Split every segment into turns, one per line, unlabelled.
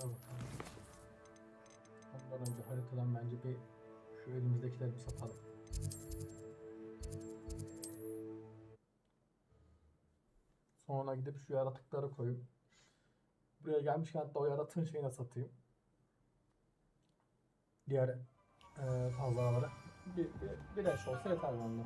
bakalım. Ondan önce haritadan bence bir şu elimizdekileri bir satalım. Sonra gidip şu yaratıkları koyup buraya gelmişken hatta o yaratığın şeyine satayım. Diğer fazlaları. Bir eş olsa yeter bende.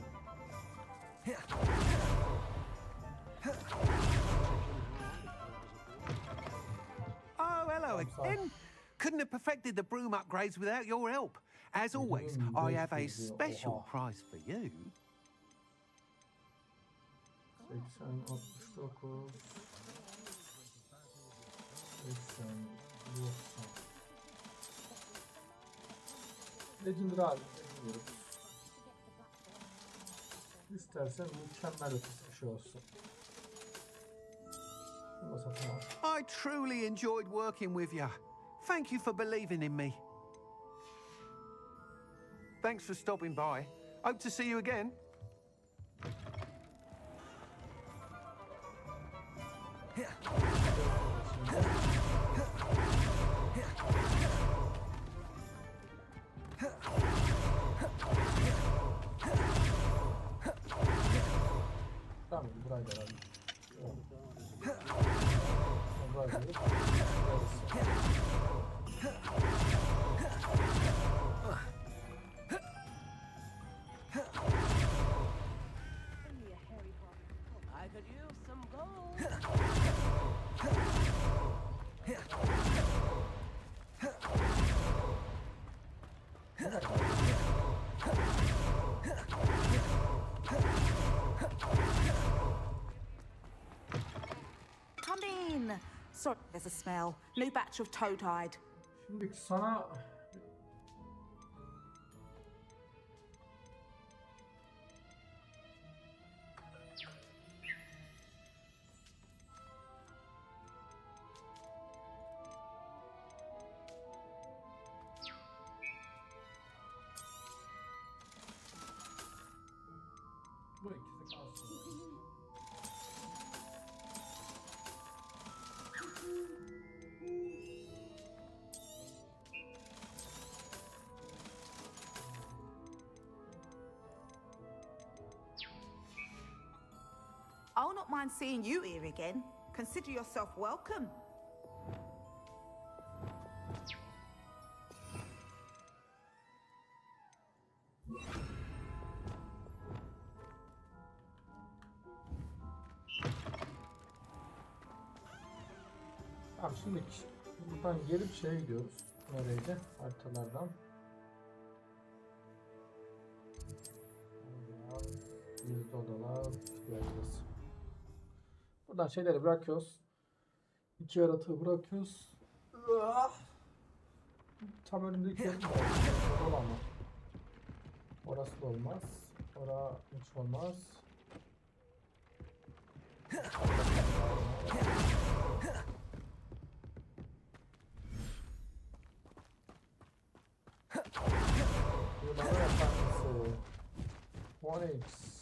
Oh, hello again. Couldn't have perfected the broom upgrades without your help. As always, I have a special prize for you.
80, 69, 80, 90. Legendary halinde gidiyoruz. İstersen mükemmel ötesi bir şey olsun. Şunu da satın al.
I truly enjoyed working with you. Thank you for believing in me. Thanks for stopping by. Hope to see you again.
Tamam, burayı da alalım. Burayı da alalım.
I could use some gold.
Come in. Sorry, there's a smell. New batch of toad-hide.
Şimdi sana bu ikisi kalsın.
I'll not mind seeing you here again. Consider yourself welcome.
Tamam, şimdi buradan gelip şeye gidiyoruz. Nereydi? Haritalardan. Gizli odalar. Göreceğiz. Buradan şeyleri bırakıyoruz. İki yaratığı bırakıyoruz. Tam önümdeki olan var. Orası da olmaz. Orası hiç olmaz. Yılların efendisi. Onyx.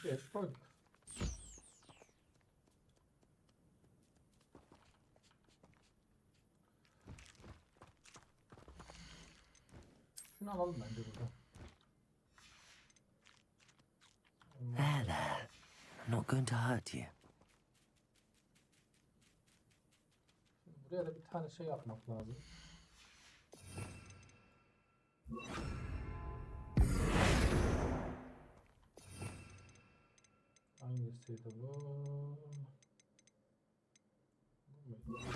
Beş koyduk. Şunu alalım bence burada.
There, there. I'm not going to hurt you.
Şimdi buraya da bir tane şey yapmak lazım. Hangisiydi bu? Bu muydu?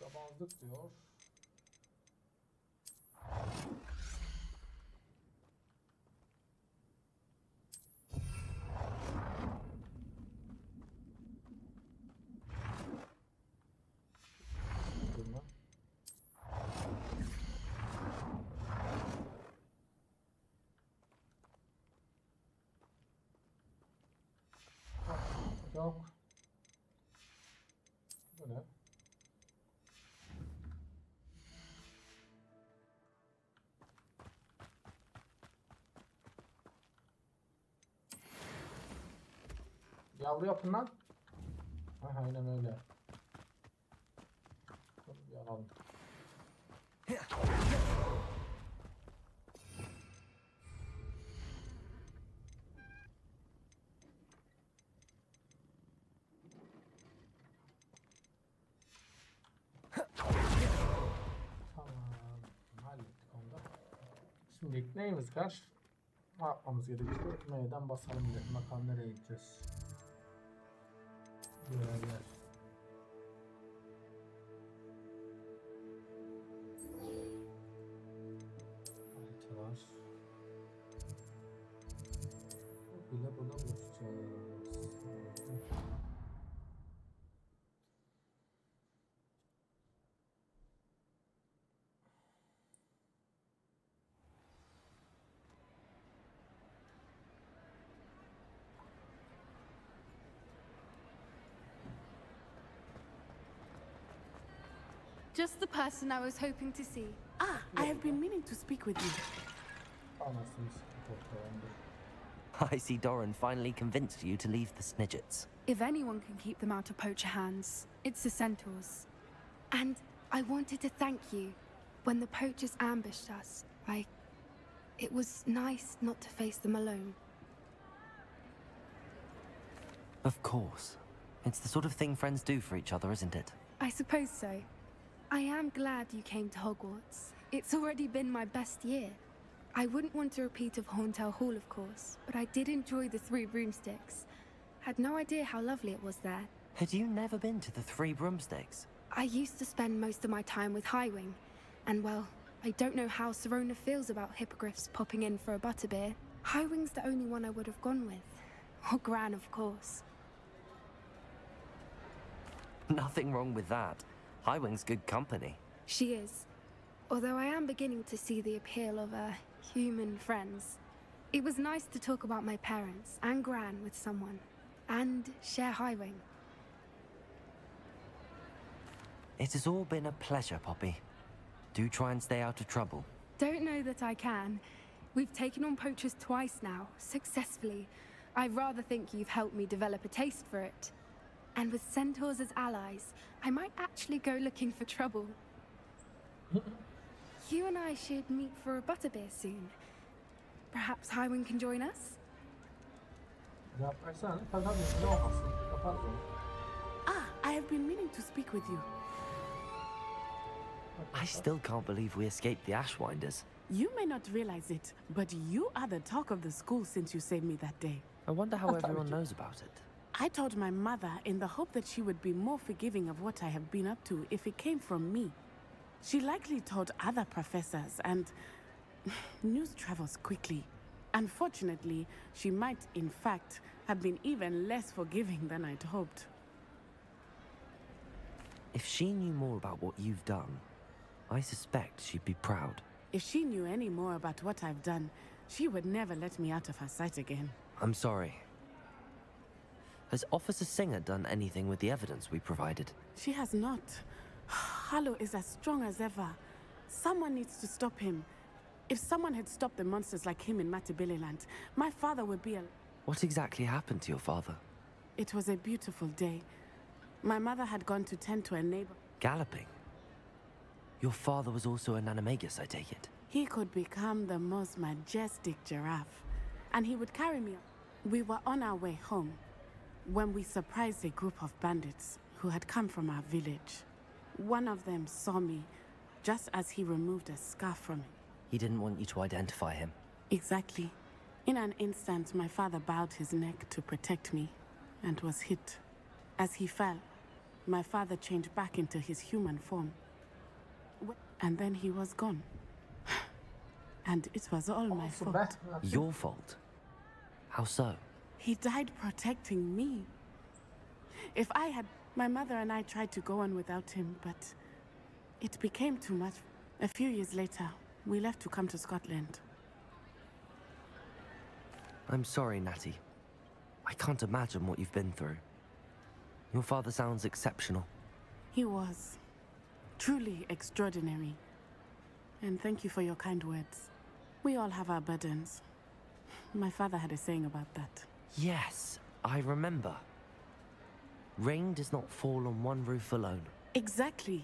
Yabazlık diyor. Bilmem. Yok. Bu ne? Yavru yapın lan. Aha, aynen öyle. Bir alalım. Tamam. Hallettik onu da. Şimdi neyimiz var? Ne yapmamız gerekiyor? M'den basalım bir. Bakalım nereye gideceğiz. Görevler. Haritalar. Bu bile bunu buluşacağız.
Just the person I was hoping to see.
Ah, I have been meaning to speak with you.
Anasını s***.
I see Doran finally convinced you to leave the Snidgets.
If anyone can keep them out of poacher hands, it's the centaurs. And I wanted to thank you. When the poachers ambushed us, it was nice not to face them alone.
Of course. It's the sort of thing friends do for each other, isn't it?
I suppose so. I am glad you came to Hogwarts. It's already been my best year. I wouldn't want a repeat of Hauntel Hall, of course, but I did enjoy the Three Broomsticks. Had no idea how lovely it was there.
Had you never been to the Three Broomsticks?
I used to spend most of my time with Highwing, and well, I don't know how Serona feels about hippogriffs popping in for a butterbeer. Highwing's the only one I would have gone with. Or Gran, of course.
Nothing wrong with that. Highwing's good company.
She is. Although I am beginning to see the appeal of human friends. It was nice to talk about my parents and Gran with someone, and share Highwing.
It has all been a pleasure, Poppy. Do try and stay out of trouble.
Don't know that I can. We've taken on poachers twice now, successfully. I rather think you've helped me develop a taste for it. And with centaurs as allies, I might actually go looking for trouble. You and I should meet for a butterbeer soon. Perhaps Highwing can join us?
Yaparsan tabii ne olmasın. Yaparız onu.
Ah, I have been meaning to speak with you.
I still can't believe we escaped the Ashwinders.
You may not realize it, but you are the talk of the school since you saved me that day.
I wonder how everyone knows about it.
I told my mother in the hope that she would be more forgiving of what I have been up to if it came from me. She likely told other professors, and news travels quickly. Unfortunately, she might, in fact, have been even less forgiving than I'd hoped.
If she knew more about what you've done, I suspect she'd be proud.
If she knew any more about what I've done, she would never let me out of her sight again.
I'm sorry. Has Officer Singer done anything with the evidence we provided?
She has not. Harlow is as strong as ever. Someone needs to stop him. If someone had stopped the monsters like him in Matabeleland, my father would be a...
What exactly happened to your father?
It was a beautiful day. My mother had gone to tend to a neighbor.
Galloping? Your father was also an animagus, I take it?
He could become the most majestic giraffe, and he would carry me. We were on our way home when we surprised a group of bandits who had come from our village. One of them saw me just as he removed a scarf from me.
He didn't want you to identify him.
Exactly. In an instant, my father bowed his neck to protect me and was hit. As he fell, my father changed back into his human form. And then he was gone. And it was all my fault.
Your fault? How so?
He died protecting me. If I had... My mother and I tried to go on without him, but it became too much. A few years later, we left to come to Scotland.
I'm sorry, Natty. I can't imagine what you've been through. Your father sounds exceptional.
He was truly extraordinary. And thank you for your kind words. We all have our burdens. My father had a saying about that.
Yes, I remember. Rain does not fall on one roof alone.
Exactly.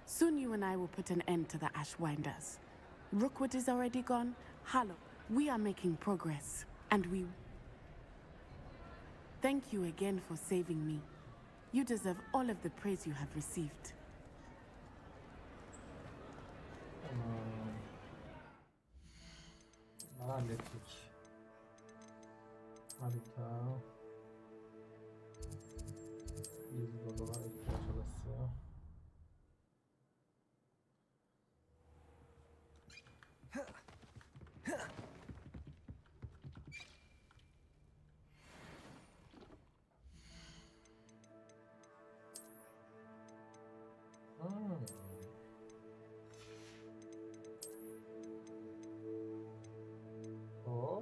Soon you and I will put an end to the Ashwinders. Rookwood is already gone. Hallow. We are making progress. And we... Thank you again for saving me. You deserve all of the praise you have received.
Hallettik. Harita. Gizli odalar, ihtiyaç odası.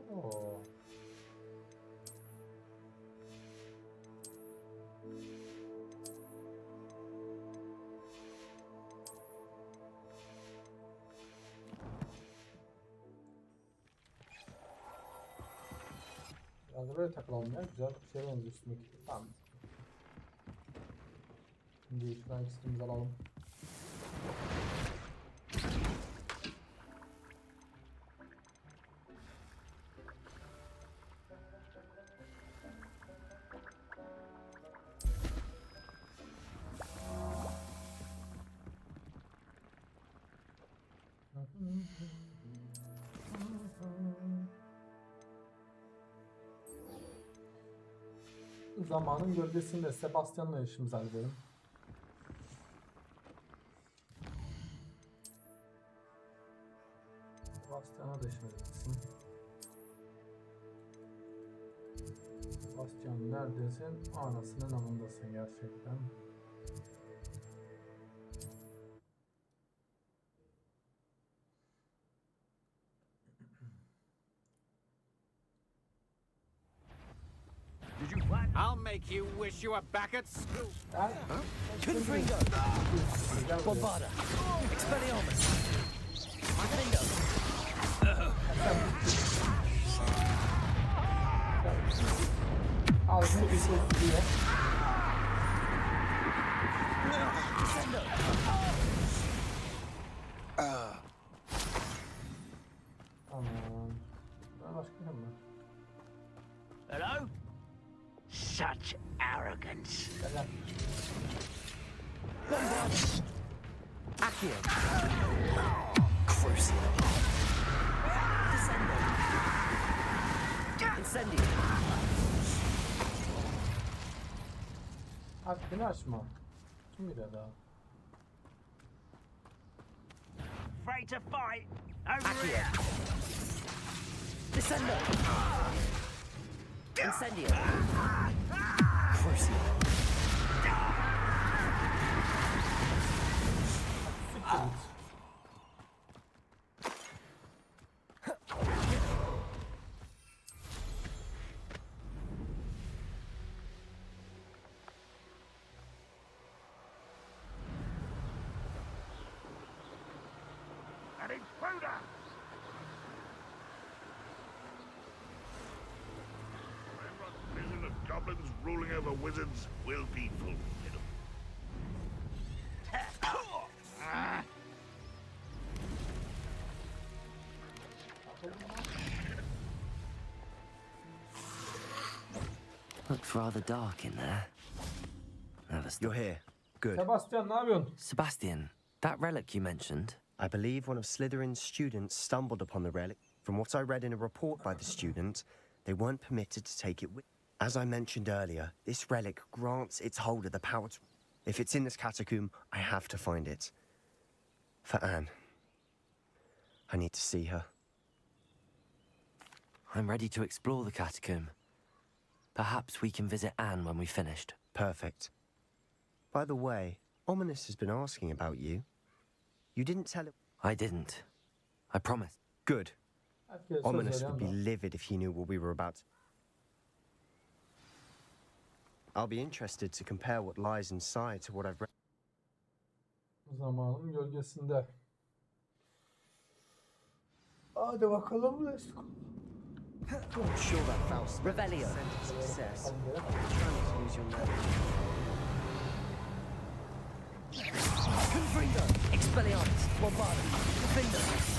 Oh. Biraz da böyle takılalım ya. Güzel bir şey benziyor üstündeki. Tamam. Şimdi şuradan ikisimizi alalım. Zamanın gölgesinde Sebastian'la işimizi halledelim. Sebastian'a da işimiz bitsin. Sebastian neredesin? Anasının amındasın gerçekten.
I'll make you wish you were back at school.
Confringo! Bombarda! Expelliarmus! Armando!
Al bunu bir şey diye.
Descendo!
Aman. Ben başka ne var?
Hello? Such arrogance.
Gel.
Accio! Crucial! Descendo! Incendio!
Artık beni açma. Kim bilir daha?
Afraid to fight? Over
Accio!
here.
Descendo! Incendio! Crucial!
An intruder!
Rembrandt's vision of goblins ruling over wizards will be fulfilled.
Looks rather dark in there.
You're here. Good.
Sebastian ne yapıyorsun?
Sebastian, that relic you mentioned,
I believe one of Slytherin's students stumbled upon the relic. From what I read in a report by the student, they weren't permitted to take it with. As I mentioned earlier, this relic grants its holder the power to... If it's in this catacomb, I have to find it. For Anne. I need to see her.
I'm ready to explore the catacomb. Perhaps we can visit Anne when we've finished.
Perfect. By the way, Ominous has been asking about you. You didn't tell him.
I didn't. I promise.
Good.
Herkes söz
Ominous would
veriyor
be
ama.
livid if he knew what we were about. I'll be interested to compare what lies inside to what I've read.
Zamanın gölgesinde. Hadi bakalım, let's go.
I'm sure that Faust
Revelio.
success.
Hadi gidelim.
Trying to use your name.
Confringo! Expelliarmus! Bombardum! Confringo!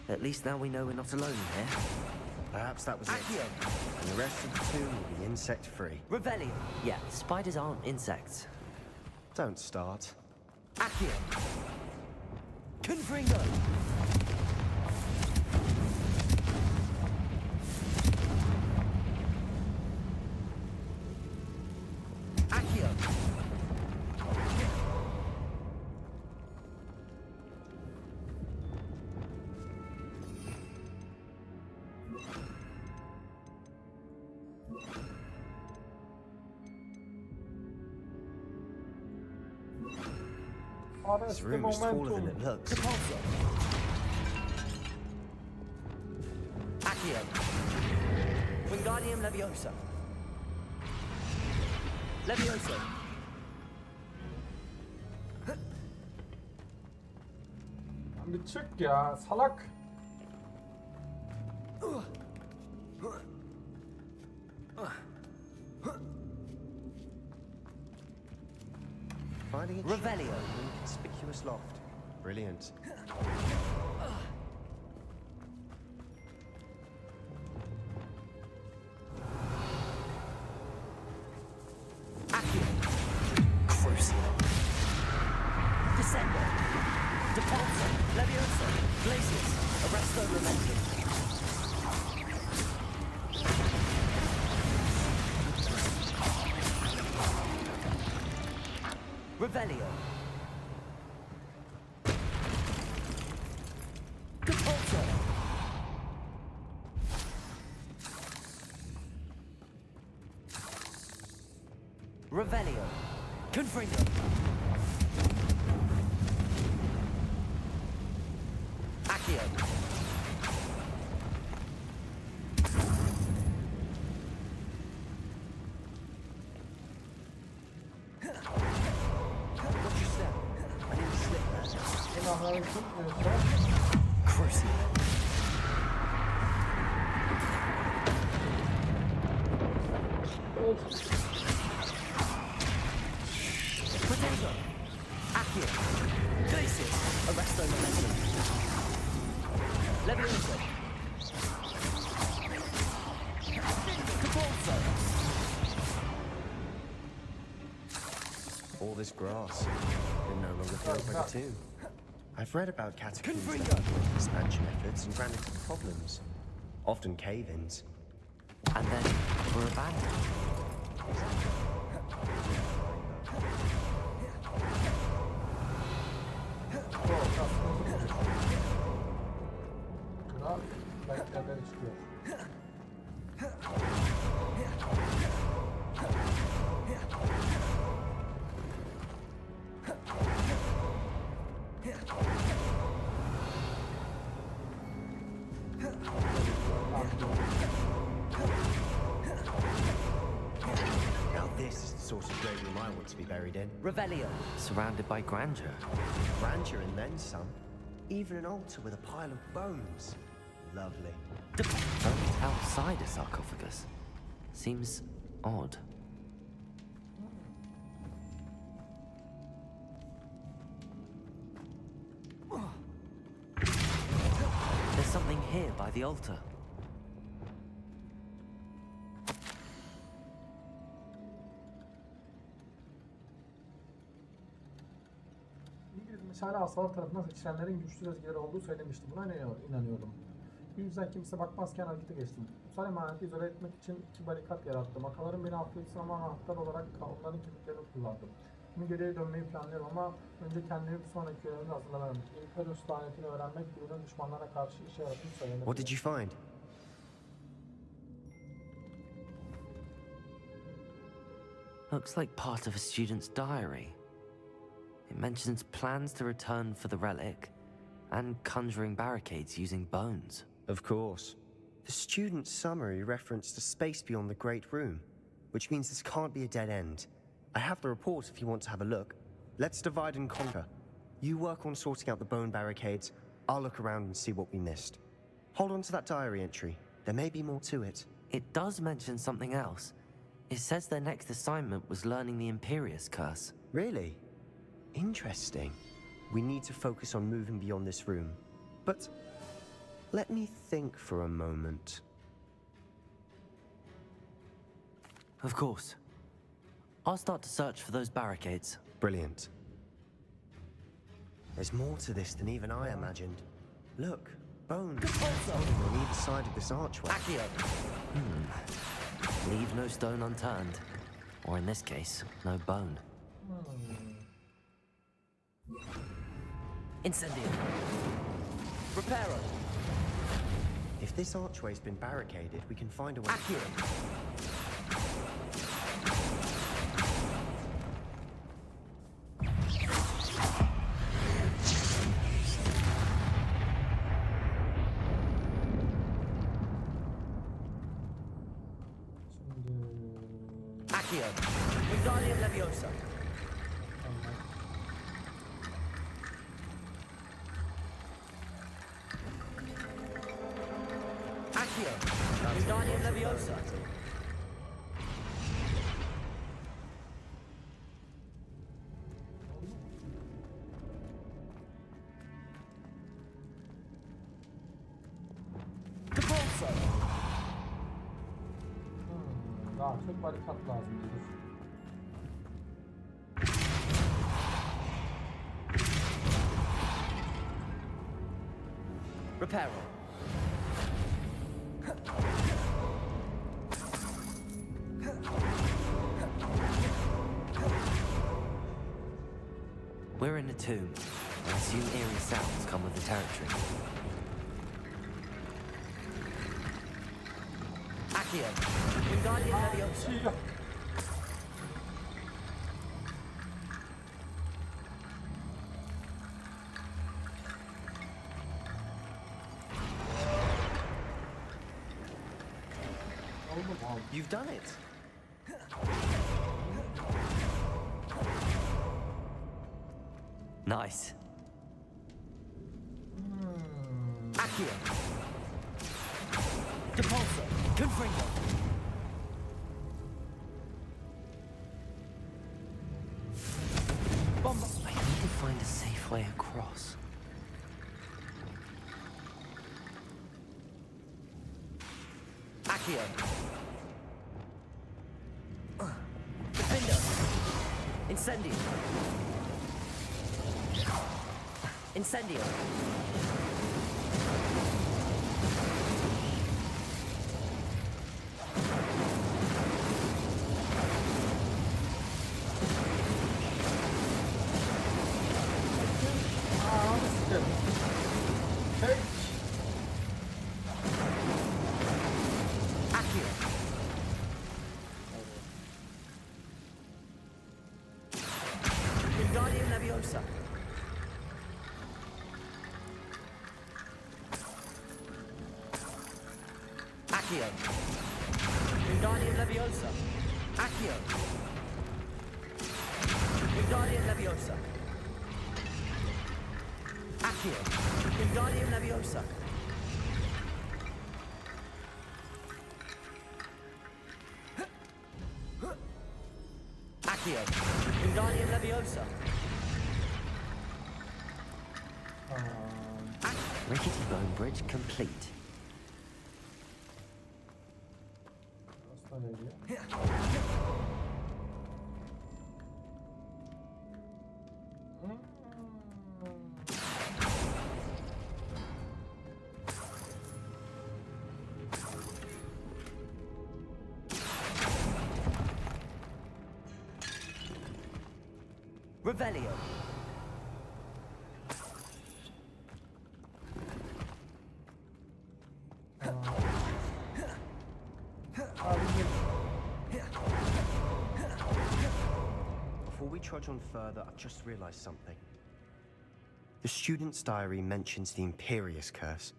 At least now we know we're not alone in here.
Perhaps that was
Accio!
it. And the rest of the tomb will be insect-free.
Revelio! Yeah, spiders aren't insects.
Don't start.
Accio! Confringo! Accio!
This room is taller than it looks.
Repulsor! Accio! Wingardium Leviosa! Leviosa!
Lan bir çık ya salak.
Finding a
Revelio.
in an inconspicuous loft. Brilliant.
Accio! Crucial! Descender! Depulsor! Leviosa! Glacius! Arresto Momentum! Revelio! Depulsor! Revelio! Confringo! Accio!
Watch your step. I need to slip there.
Silahları tutmuyorsa
Crucial! Potato! Accio! Glacius! Arresto Momentum! Leviosa! Depulsor!
All this grass. It no longer feels like a tomb. I've read about catacombs that
Confringo.
have expansion efforts and ran into problems. Often cave-ins.
And then we're abandoned.
kral belgeleri çıkıyor.
Now this is the sort of grave room I want to be buried in.
Revelio! Surrounded by grandeur.
Grandeur and then some. Even an altar with a pile of bones. Lovely.
Bones outside a sarcophagus. Seems odd. There's something here by the altar.
İngiliz meşale hastalık tarafından seçilenlerin güçlü sezgileri olduğu söylemişti. Buna inanıyordum. Bu yüzden kimse bakmazken harekete geçtim. Kutsal emaneti izole etmek için 2 barikat yarattım. Kanallarım beni affetsin ama anahtar olarak onların kimliklerini kullandım. Şimdi geriye dönmeyi planlıyorum ama önce kendimi bir sonraki görevimi hazırlamam. İmperius lanetini öğrenmek birinin düşmanlara karşı işe yaradığını söylemek.
What did you find?
Looks like part of a student's diary. It mentions plans to return for the relic and conjuring barricades using bones.
Of course. The student's summary referenced a space beyond the Great Room, which means this can't be a dead end. I have the report if you want to have a look. Let's divide and conquer. You work on sorting out the bone barricades. I'll look around and see what we missed. Hold on to that diary entry. There may be more to it.
It does mention something else. It says their next assignment was learning the Imperius curse.
Really? Interesting. We need to focus on moving beyond this room. But let me think for a moment.
Of course. I'll start to search for those barricades.
Brilliant. There's more to this than even I imagined. Look, bones on either side of this archway.
Leave no stone unturned. Or in this case, no bone. Incendio. Reparo.
If this archway's been barricaded, we can find a way.
Accio. Wingardium Leviosa. Accio. Wingardium Leviosa.
Daha çok barikat lazım diyor.
Reparo. We're in a tomb. I assume eerie sounds come with the territory. Accio. Wingardium Leviosa.
You've done it.
Nice. Accio. Depulso. Confringo. Bomba. I need to find a safe way across. Accio. Defender. Incendio. Incendio. Accio. Wingardium Leviosa. Accio. Wingardium Leviosa. Accio. Wingardium Leviosa. Accio. Wingardium Leviosa. Accio. Wingardium Leviosa. Rickety bone bridge complete. Revelio.
Before we trudge on further, I've just realized something. The student's diary mentions the Imperious Curse.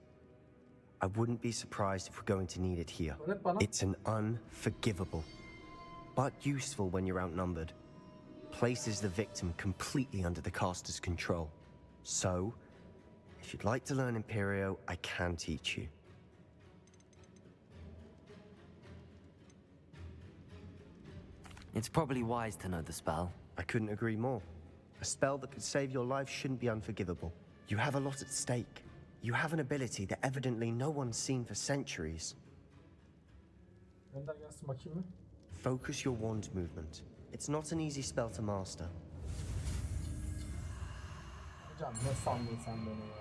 I wouldn't be surprised if we're going to need it here.
Öğret bana.
It's an unforgivable, but useful when you're outnumbered. Places the victim completely under the caster's control. So, if you'd like to learn Imperio, I can teach you.
It's probably wise to know the spell.
I couldn't agree more. A spell that could save your life shouldn't be unforgivable. You have a lot at stake. You have an ability that evidently no one's seen for centuries.
Gönder gelsin bakayım mı?
Focus your wand movement. It's not an easy spell to master.
Hocam ne sandın sen beni ya?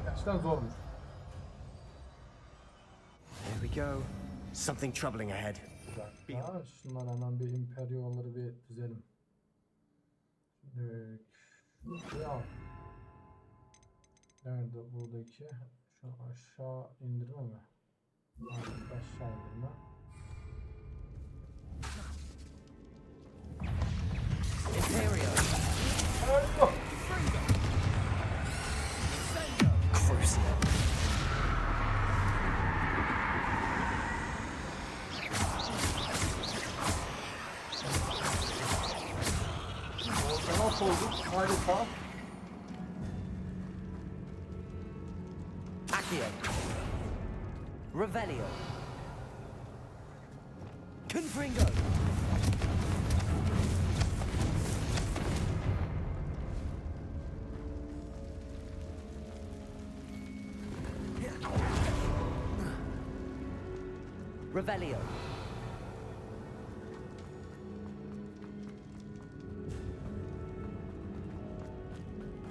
Gerçekten zormuş.
Here we go. Something troubling ahead.
Güzel. Ha, şunlar hemen bir imperialları bir düzelim. Şuraya al. Nerede buradaki? Şu aşağı indirme mi? Artık aşağı indirme.
Imperio.
Harika.
Crucial.
Ortanak olduk. Harika.
Accio. Revelio. Confringo. Revelio.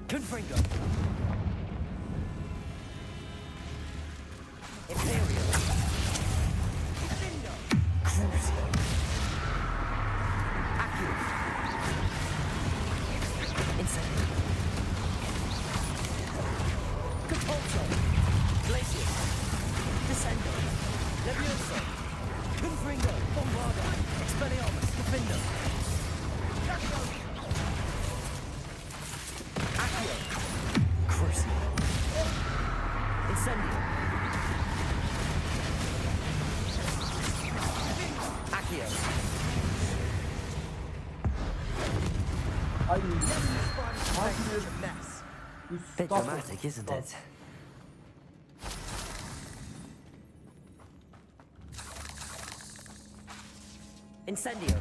Confringo. Imperio. Defendo. Crucial. Accio. Incendio. Capulso. Glacius. Descendo. Levioso. Confringo. Bombardo. Expelliarmus. Defendo. Accio. Crucial. Incendio. Accio.
Ay.
Bit dramatic, isn't it? Incendio.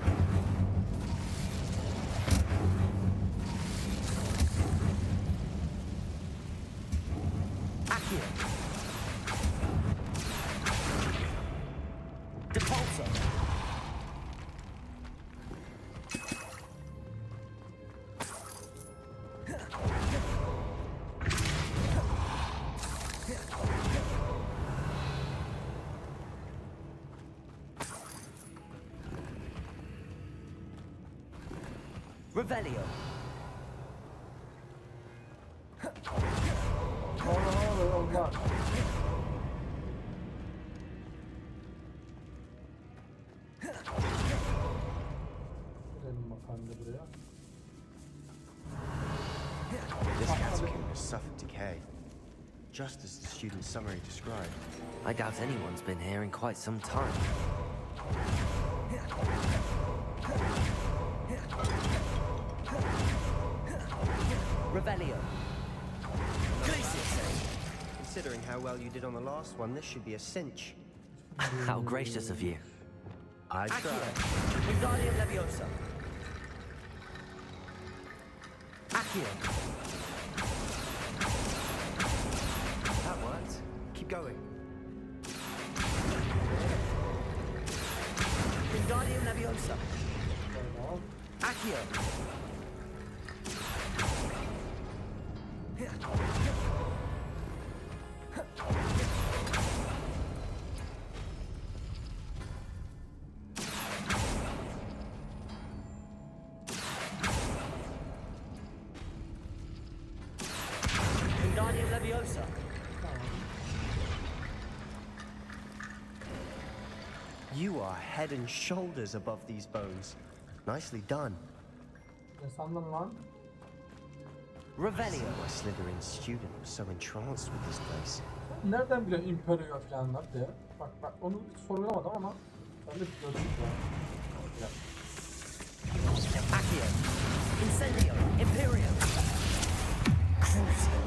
Accio. Depulso. Revelio.
Allah. Girelim bakalım da buraya.
This catacomb has suffered decay, just as the student's summary described.
I doubt anyone's been here in quite some time. Revelio.
Considering how well you did on the last one, this should be a cinch.
How gracious of you.
I
Accio.
tried.
Wingardium Leviosa. Accio.
That worked. Keep going.
Wingardium Leviosa.
Tamam.
Accio.
You are head and shoulders above these bones. Nicely done.
Ne sandın lan?
Revelio.
My Slytherin student was so entranced with this place.
Nereden biliyorsun Imperio falanlar diye? Bak onu hiç sorgulamadım ama ben de gördüm ya.
Accio. Incendio. Imperio. Crucio.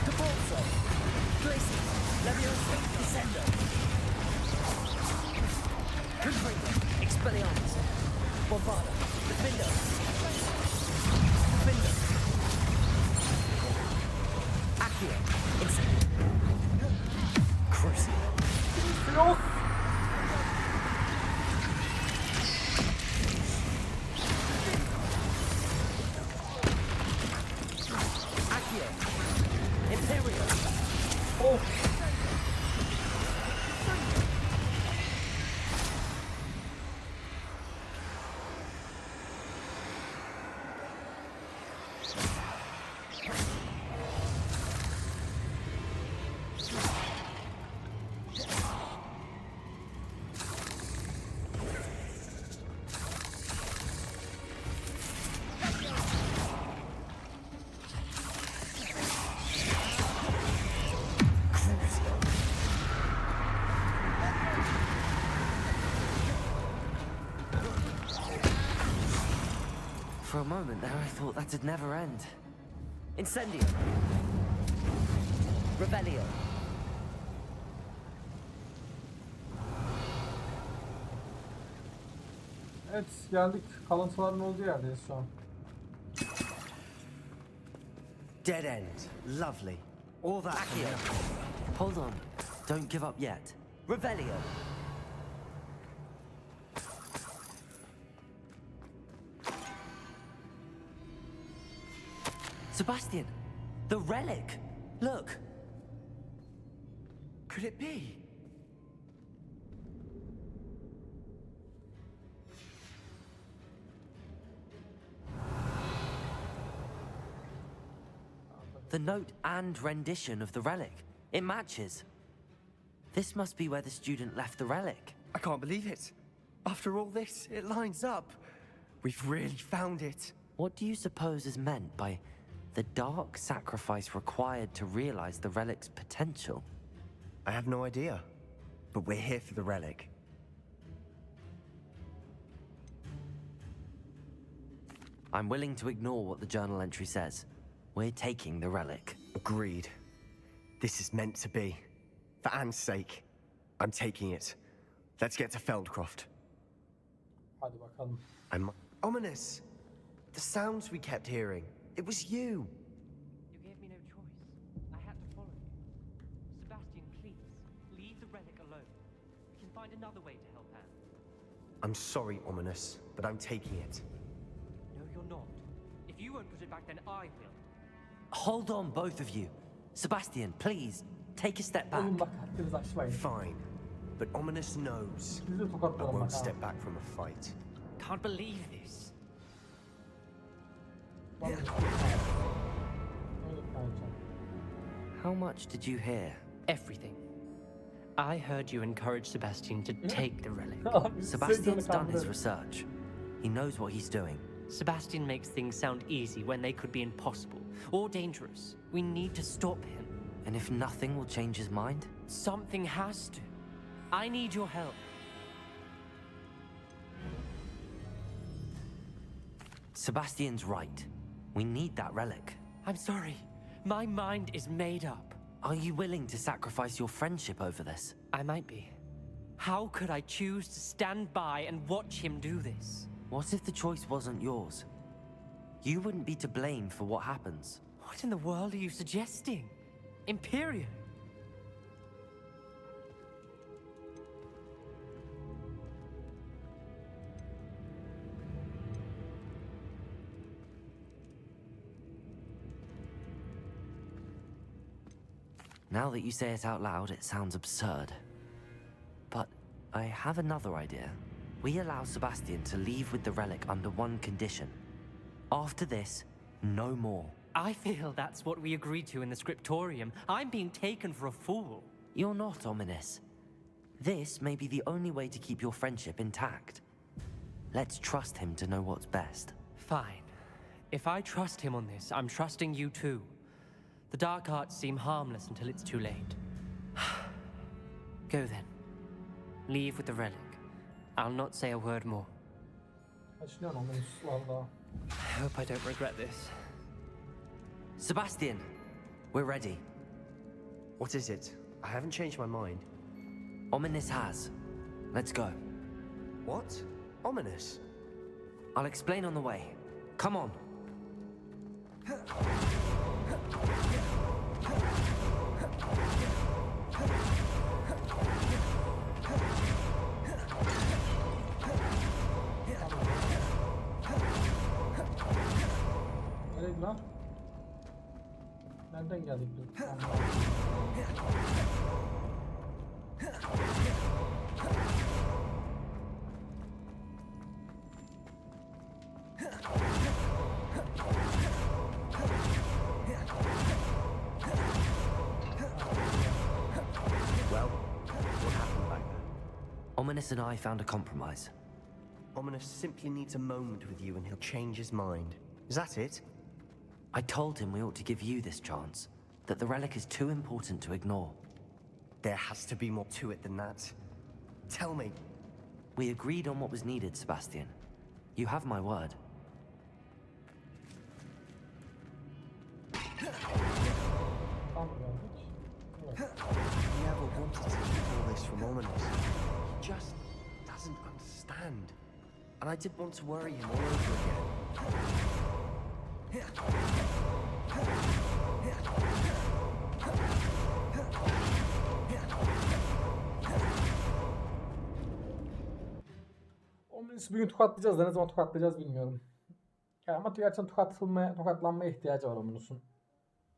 Depulso. Glacius. Leviosa. Descendo. Confringo. Expelliarmus. Bombarda. Defendo. Defendo. Accio. Incendio. Crucio.
Yok!
Accio. Imperio.
Of!
For a moment there, I thought that'd never end. Incendio. Revelio.
Evet geldik. Kalıntıların olduğu yerdeyiz şu an.
Dead end. Lovely. All that.
Accio. Hold on. Don't give up yet. Revelio. Sebastian, the relic. Look.
Could it be?
The note and rendition of the relic. It matches. This must be where the student left the relic.
I can't believe it. After all this, it lines up. We've really found it.
What do you suppose is meant by the dark sacrifice required to realize the relic's potential?
I have no idea. But we're here for the relic.
I'm willing to ignore what the journal entry says. We're taking the relic.
Agreed. This is meant to be. For Anne's sake, I'm taking it. Let's get to Feldcroft.
Hadi bakalım.
I'm ominous. The sounds we kept hearing. It was you.
You gave me no choice. I had to follow you. Sebastian, please, leave the relic alone. We can find another way to help Anne.
I'm sorry, Ominous, but I'm taking it.
No, you're not. If you won't put it back, then I will.
Hold on, both of you. Sebastian, please, take a step back.
Oğlum bak haddinizi aşmayın.
Fine. But Ominous knows
Sizi de
I
tokatlarım
won't
bak ha.
step back from a fight.
Can't believe this.
Vallahi. Öyle kanka.
How much did you hear?
Everything. I heard you encourage Sebastian to take the relic.
Abi,
Sebastian's
seni
done his
kandırdım.
research. He knows what he's doing.
Sebastian makes things sound easy when they could be impossible or dangerous. We need to stop him.
And if nothing will change his mind?
Something has to. I need your help.
Sebastian's right. We need that relic.
I'm sorry. My mind is made up.
Are you willing to sacrifice your friendship over this?
I might be. How could I choose to stand by and watch him do this?
What if the choice wasn't yours? You wouldn't be to blame for what happens.
What in the world are you suggesting? Imperial?
Now that you say it out loud, it sounds absurd. But I have another idea. We allow Sebastian to leave with the relic under one condition. After this, no more.
I feel that's what we agreed to in the scriptorium. I'm being taken for a fool.
You're not ominous. This may be the only way to keep your friendship intact. Let's trust him to know what's best.
Fine. If I trust him on this, I'm trusting you too. The dark arts seem harmless until it's too late. Go then. Leave with the relic. I'll not say a word more.
Kaçınıyorsun ominuslarla.
I hope I don't regret this.
Sebastian, we're ready.
What is it? I haven't changed my mind.
Ominous has. Let's go.
What? Ominous?
I'll explain on the way. Come on.
Nereye lan? Nereden geldik biz?
Well, what happened back then?
Ominous and I found a compromise.
Ominous simply needs a moment with you and he'll change his mind. Is that it?
I told him we ought to give you this chance, that the relic is too important to ignore.
There has to be more to it than that. Tell me.
We agreed on what was needed, Sebastian. You have my word.
Tam geldik. Evet.
He never wanted to keep all this from Ominous. He just doesn't understand. And I didn't want to worry him all over again.
Ominus'u bugün tokatlayacağız da ne zaman tokatlayacağız bilmiyorum. Ya ama gerçekten tokatlanmaya ihtiyacı var Ominus'un.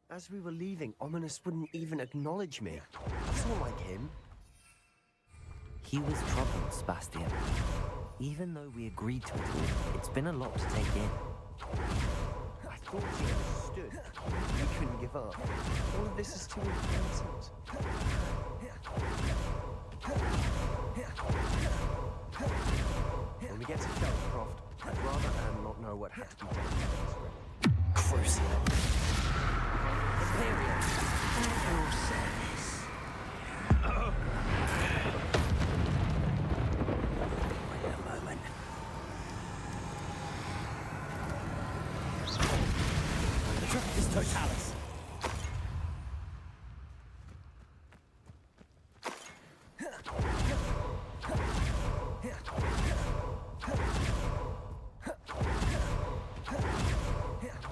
As we were leaving, Ominous wouldn't even acknowledge me. That's not like him.
He was troubled, Sebastian. Even though we agreed to it all, it's been a lot to take in.
I thought he understood. He couldn't give up. All of this is too important. When we get to Feldcroft, I'd rather Anne not know what had to be done.
Crucial.
Imperial. At your service. Wait a moment. The truth is totalis.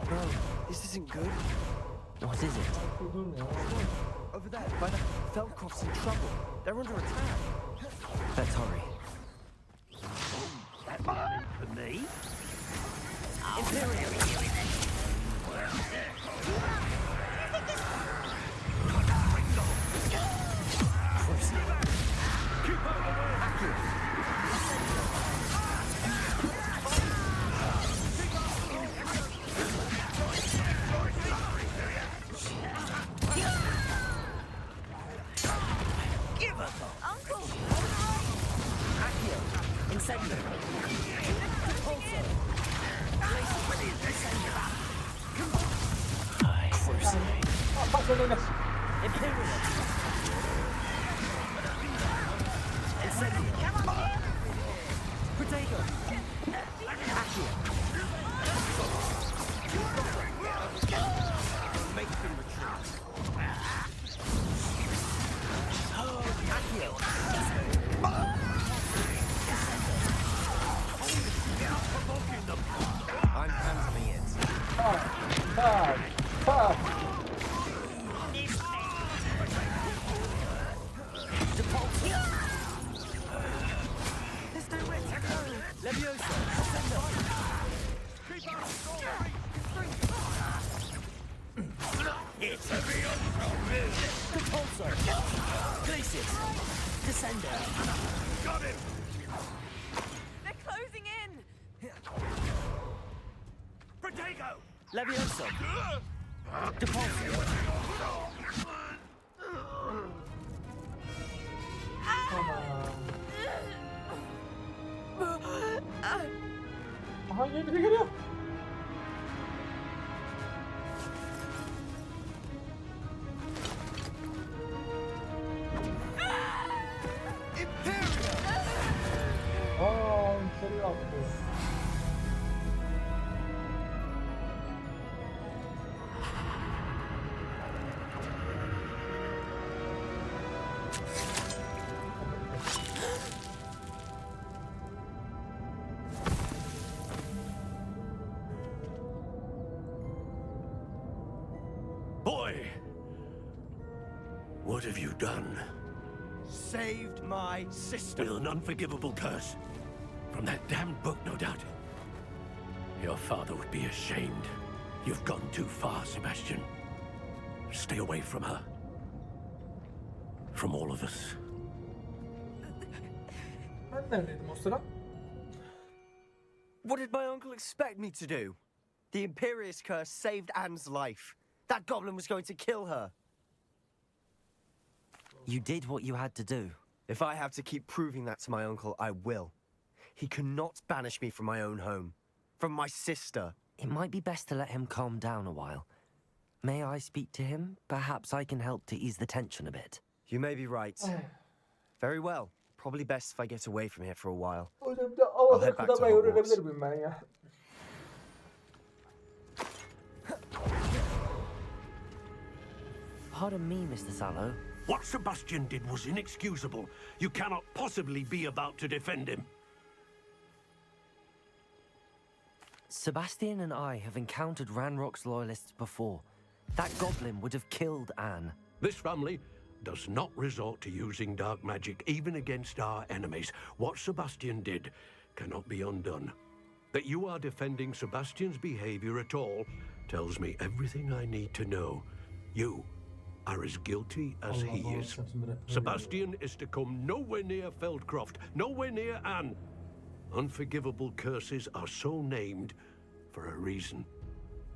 No, this isn't good.
What is it?
Over there, by the Feldcroft's in trouble. They're under attack.
Let's hurry.
That man for me.
Imperial.
I'm handling it.
There's nowhere to go.
Leviosa.
It's a real
Compulsor. Glacius. Descender.
Got him.
They're closing in.
Protego.
Leviosa. Depulsor.
Biri geliyor. İçeri attı.
Boy! What have you done?
Saved my sister.
With an unforgivable curse. From that damned book, no doubt. Your father would be ashamed. You've gone too far, Sebastian. Stay away from her. From all of us.
Ben neredeydim o sıra?
What did my uncle expect me to do? The Imperious curse saved Anne's life. That goblin was going to kill her.
You did what you had to do.
If I have to keep proving that to my uncle, I will. He cannot banish me from my own home. From my sister.
It might be best to let him calm down a while. May I speak to him? Perhaps I can help to ease the tension a bit.
You may be right. Very well. Probably best if I get away from here for a while.
Hocam bir de havada kınamayı öğrenebilir miyim ben ya?
Pardon me, Mr. Sallow.
What Sebastian did was inexcusable. You cannot possibly be about to defend him.
Sebastian and I have encountered Ranrock's loyalists before. That goblin would have killed Anne.
This family does not resort to using dark magic even against our enemies. What Sebastian did cannot be undone. That you are defending Sebastian's behavior at all tells me everything I need to know. You are as guilty as he is. Sebastian is to come nowhere near Feldcroft, nowhere near Anne. Unforgivable curses are so named for a reason.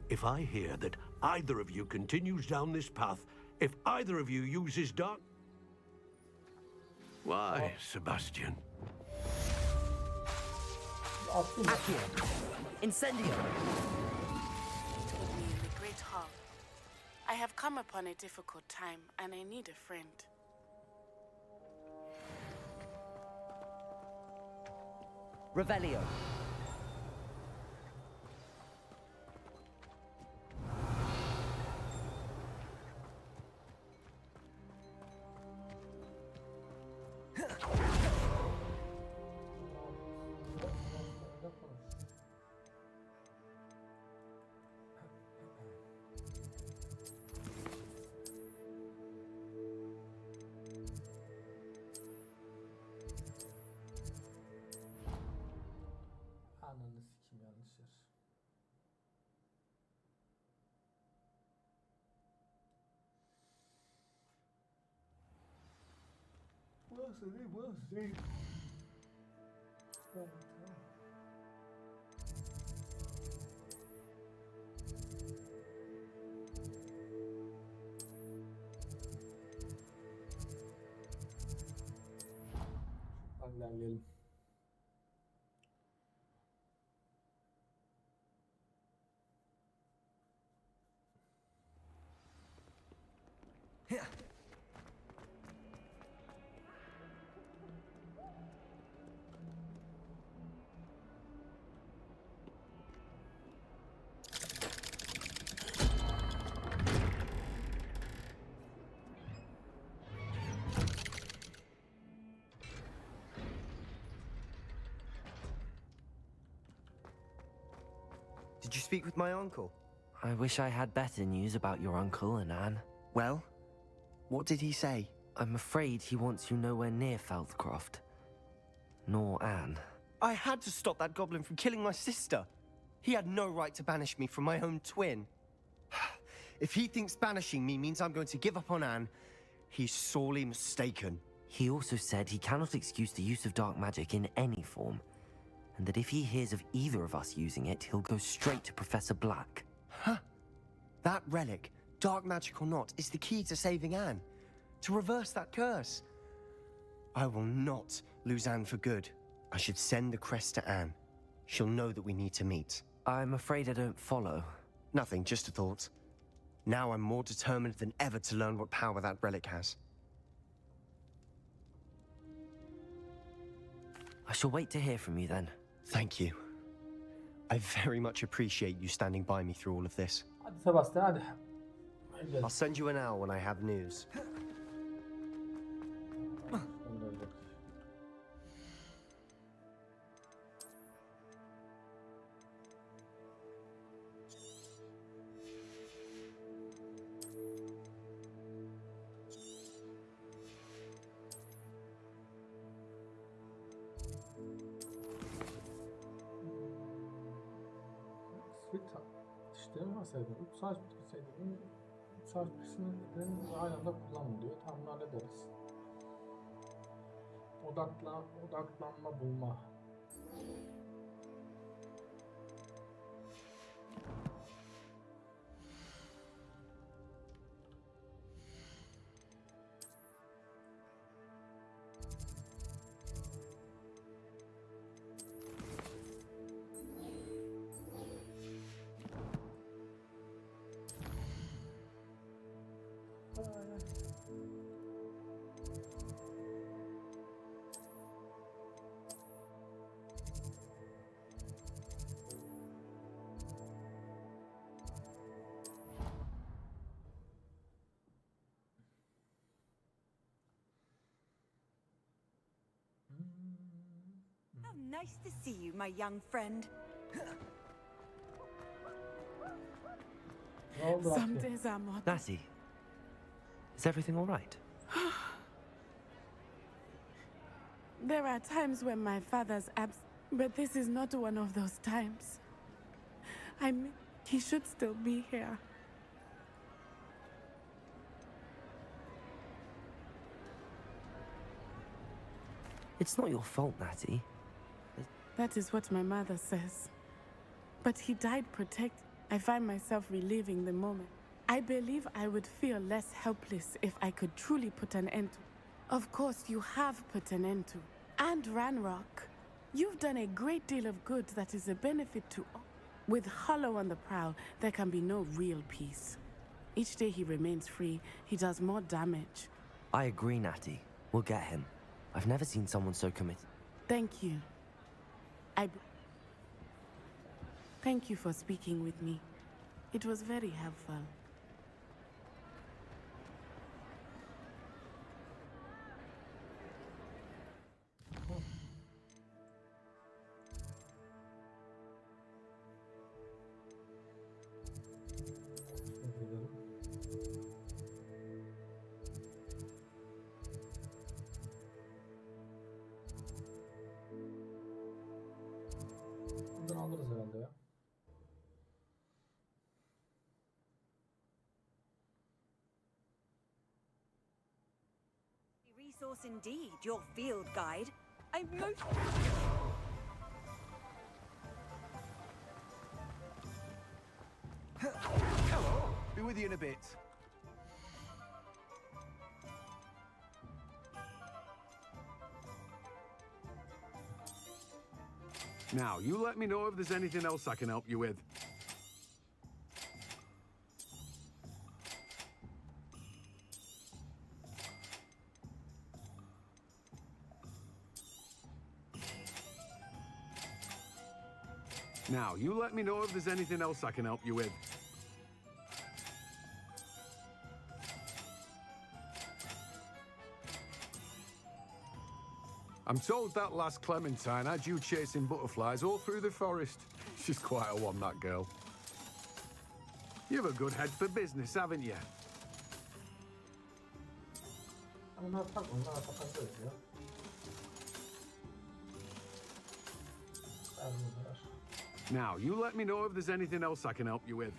If I hear that either of you continues down this path, if either of you uses dark... Why, Sebastian?
Accio! Incendio!
Told me in the Great Hall. I have come upon a difficult time, and I need a friend.
Revelio.
Ananı sikim yanlış yer. Burası değil, burası değil. Tamam, tamam. İlerleyelim.
Did you speak with my uncle?
I wish I had better news about your uncle and Anne.
Well, what did he say?
I'm afraid he wants you nowhere near Feldcroft. Nor Anne.
I had to stop that goblin from killing my sister. He had no right to banish me from my own twin. If he thinks banishing me means I'm going to give up on Anne, he's sorely mistaken.
He also said he cannot excuse the use of dark magic in any form, and that if he hears of either of us using it, he'll go straight to Professor Black.
Huh. That relic, dark magic or not, is the key to saving Anne. To reverse that curse. I will not lose Anne for good. I should send the crest to Anne. she'll know that we need to meet.
I'm afraid I don't follow.
Nothing, just a thought. Now I'm more determined than ever to learn what power that relic has.
I shall wait to hear from you then.
Thank you. I very much appreciate you standing by me through all of this.
Hadi Sebastian hadi. Hadi.
I'll send you an owl when I have news.
İşte varsaydım. 3 saat bitirseydim 3 saat bitkisini aynı anda kullanın diyor. Tam hallederiz. Odaklanma bulma.
How nice to see you, my young friend.
Some days are more.
Natty, is everything all right?
There are times when my father's absent, but this is not one of those times. I mean, he should still be here.
It's not your fault, Natty.
That is what my mother says. But he died protect. I find myself reliving the moment. I believe I would feel less helpless if I could truly put an end to. Of course, you have put an end to. And Ranrock, you've done a great deal of good that is a benefit to all. With Hollow on the prowl, there can be no real peace. Each day he remains free, he does more damage.
I agree, Natty. We'll get him. I've never seen someone so committed.
Thank you. Thank you for speaking with me. It was very helpful.
Buradan alırız herhalde ya.
Resource indeed, your field guide. I'm most...
Hello, be with you in a bit. Now, you let me know if there's anything else I can help you with. Now, you let me know if there's anything else I can help you with. I'm told that last Clementine had you chasing butterflies all through the forest. She's quite a one, that girl. You've a good head for business, haven't you?
Onlar takabiliriz ya.
Now, you let me know if there's anything else I can help you with.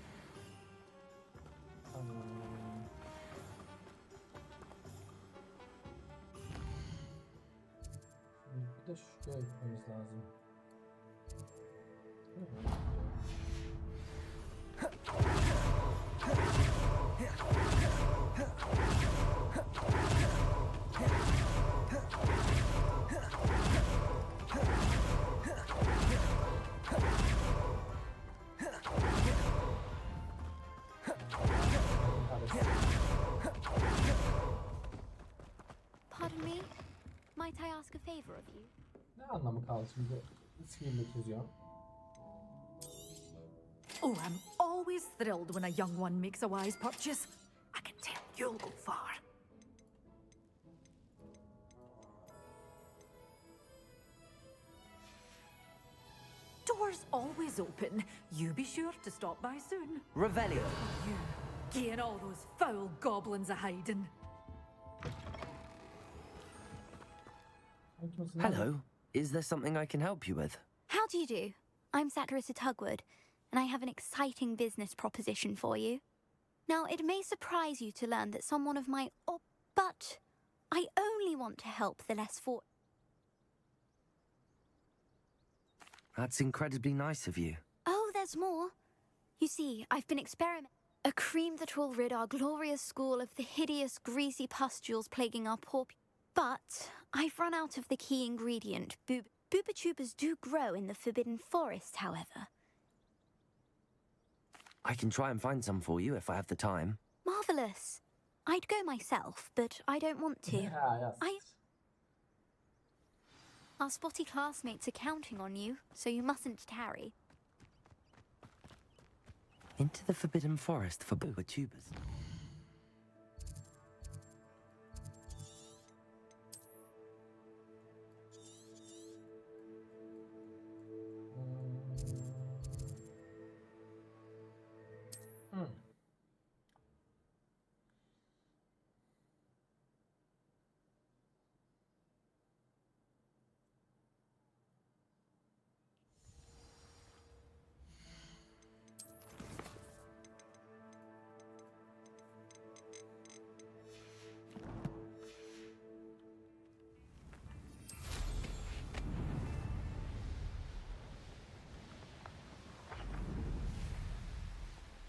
Bir de şuraya gitmemiz lazım.
ask a favor of you?
Ne anlamı kaldı şimdi sihirle çiziyorum.
Oh, I'm always thrilled when a young one makes a wise purchase. I can tell you'll go far. Doors always open. You be sure to stop by soon.
Revelio.
You, getting all those foul goblins a hiding.
Hello. Is there something I can help you with?
How do you do? I'm Saccharissa Tugwood, and I have an exciting business proposition for you. Now, it may surprise you to learn that someone of my... but I only want to help the less fortunate.
That's incredibly nice of you.
Oh, there's more. You see, I've been experimenting. A cream that will rid our glorious school of the hideous, greasy pustules plaguing our poor people. But I've run out of the key ingredient. Booba tubers do grow in the Forbidden Forest, however.
I can try and find some for you if I have the time.
Marvellous. I'd go myself, but I don't want to.
Yeah, yes.
Our spotty classmates are counting on you, so you mustn't tarry.
Into the Forbidden Forest for Booba tubers.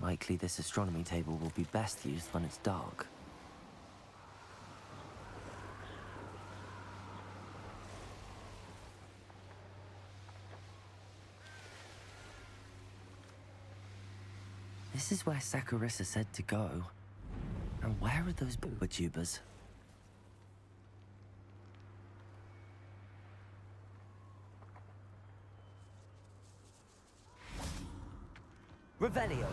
Likely this astronomy table will be best used when it's dark. This is where Saccharissa said to go. And where are those Booba tubers? Revelio.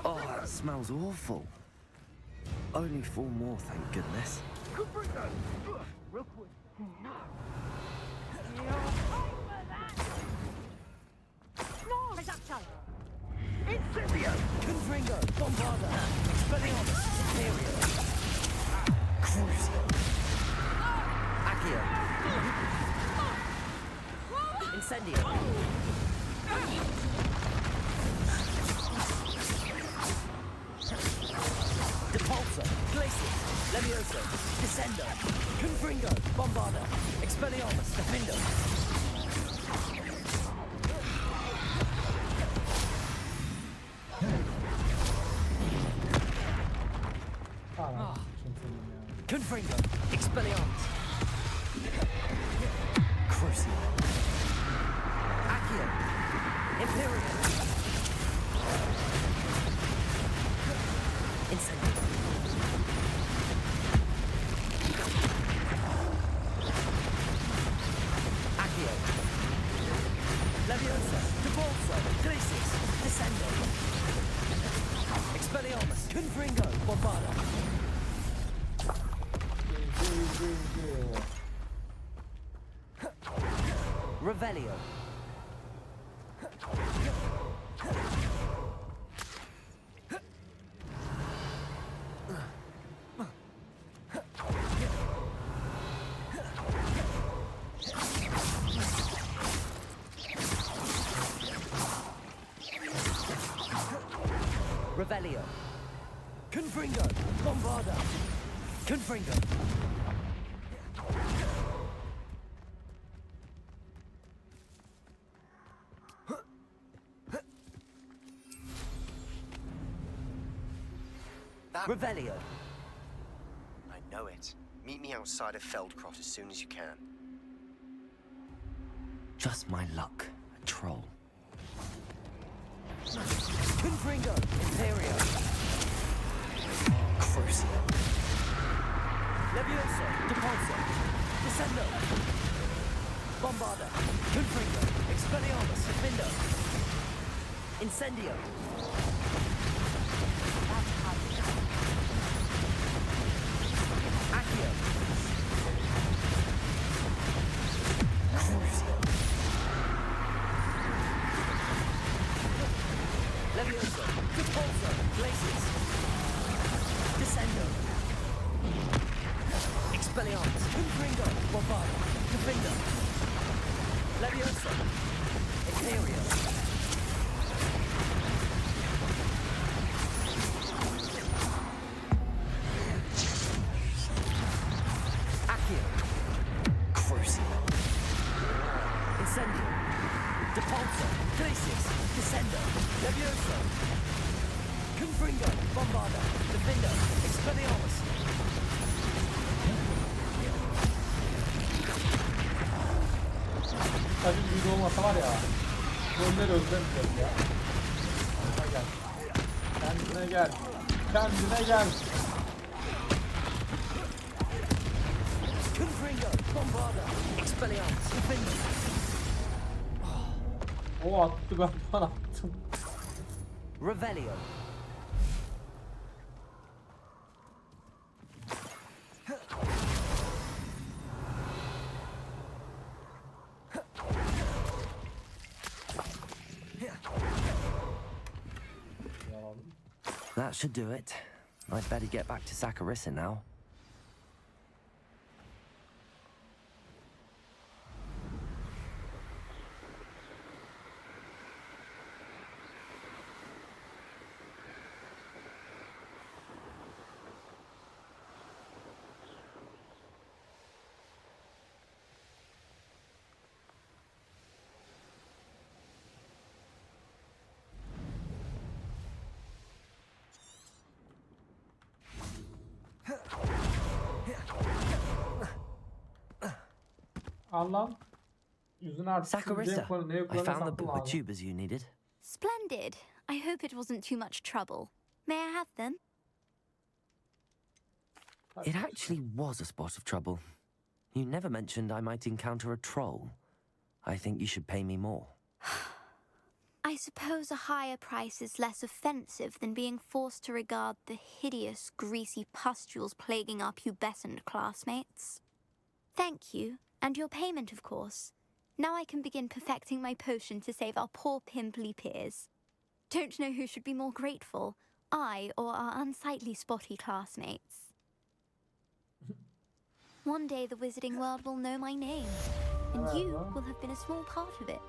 Oh, that smells awful. Only 4 more, thank goodness.
Real quick.
Incendio! Confringo! Bombarda! Expelliarmus! Superior! Crucio! Accio! Incendio! Depulso! Glacius! Levioso! Descendo! Confringo! Bombarda! Expelliarmus! Defendo! Confringo! Expelliarmus! Crucio! Accio! Imperium! Incendio! Accio! Leviosa! Depulso! Glacius! Descendo! Expelliarmus! Confringo! Bombarda! Revelio. Revelio. Confringo. Bombarda. Confringo.
That
Revelio.
I know it. Meet me outside of Feldcroft as soon as you can.
Just my luck. A troll.
Confringo, Imperio.
Crucio.
Levioso, Depulso. Descendo. Bombarda. Confringo. Expelliarmus, Defendo. Incendio. Accio.
Crucio.
Levioso, Depulso, Glacius. Descendo. Expelliarmus, Confringo, Bombarda. Defendo. Levioso. Imperio. Accio.
Crucio.
Incendio. Depulso. Glacius. Descendo. Levioso. Confringo. Bombarda. Defendo. Expelliarmus.
Tabii video olmasa var ya. Golleri özlemiyorum ya. Kendine gel. Kendine gel.
Confringo. Bombarda. Expelliarmus. Defendo.
O attı, ben attım.
Revelio.
That should do it. I'd better get back to Saccharissa now.
Allah'ım. Yüzünü artık
Saccharissa,
ne
I found the
saklı
book with
lazım.
tubers you needed.
Splendid. I hope it wasn't too much trouble. May I have them?
It actually was a spot of trouble. You never mentioned I might encounter a troll. I think you should pay me more.
I suppose a higher price is less offensive than being forced to regard the hideous, greasy pustules plaguing our pubescent classmates. Thank you, and your payment, of course. Now I can begin perfecting my potion to save our poor pimply peers. Don't know who should be more grateful, I or our unsightly spotty classmates. One day the wizarding world will know my name, and you will have been a small part of it.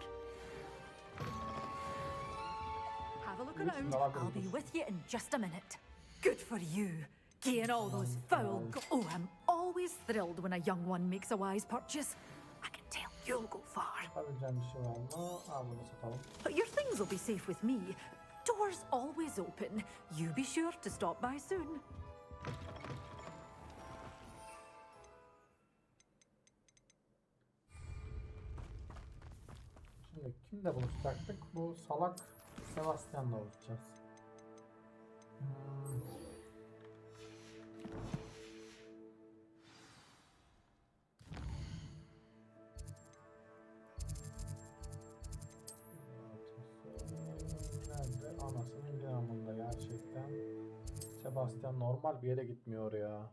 Have a look around. I'll be with you in just a minute. Good for you. Gain all those foul... Oh, I'm always thrilled when a young one makes a wise purchase. I can tell you'll go far.
Yapabileceğim bir şey var mı? Aa, bunu satalım.
But your things will be safe with me. Doors always open. You be sure to stop by soon.
Şimdi kimle buluşacaktık? Bu salak Sebastian'la buluşacağız. Nerede? Anasının yanında gerçekten. Sebastian normal bir yere gitmiyor ya.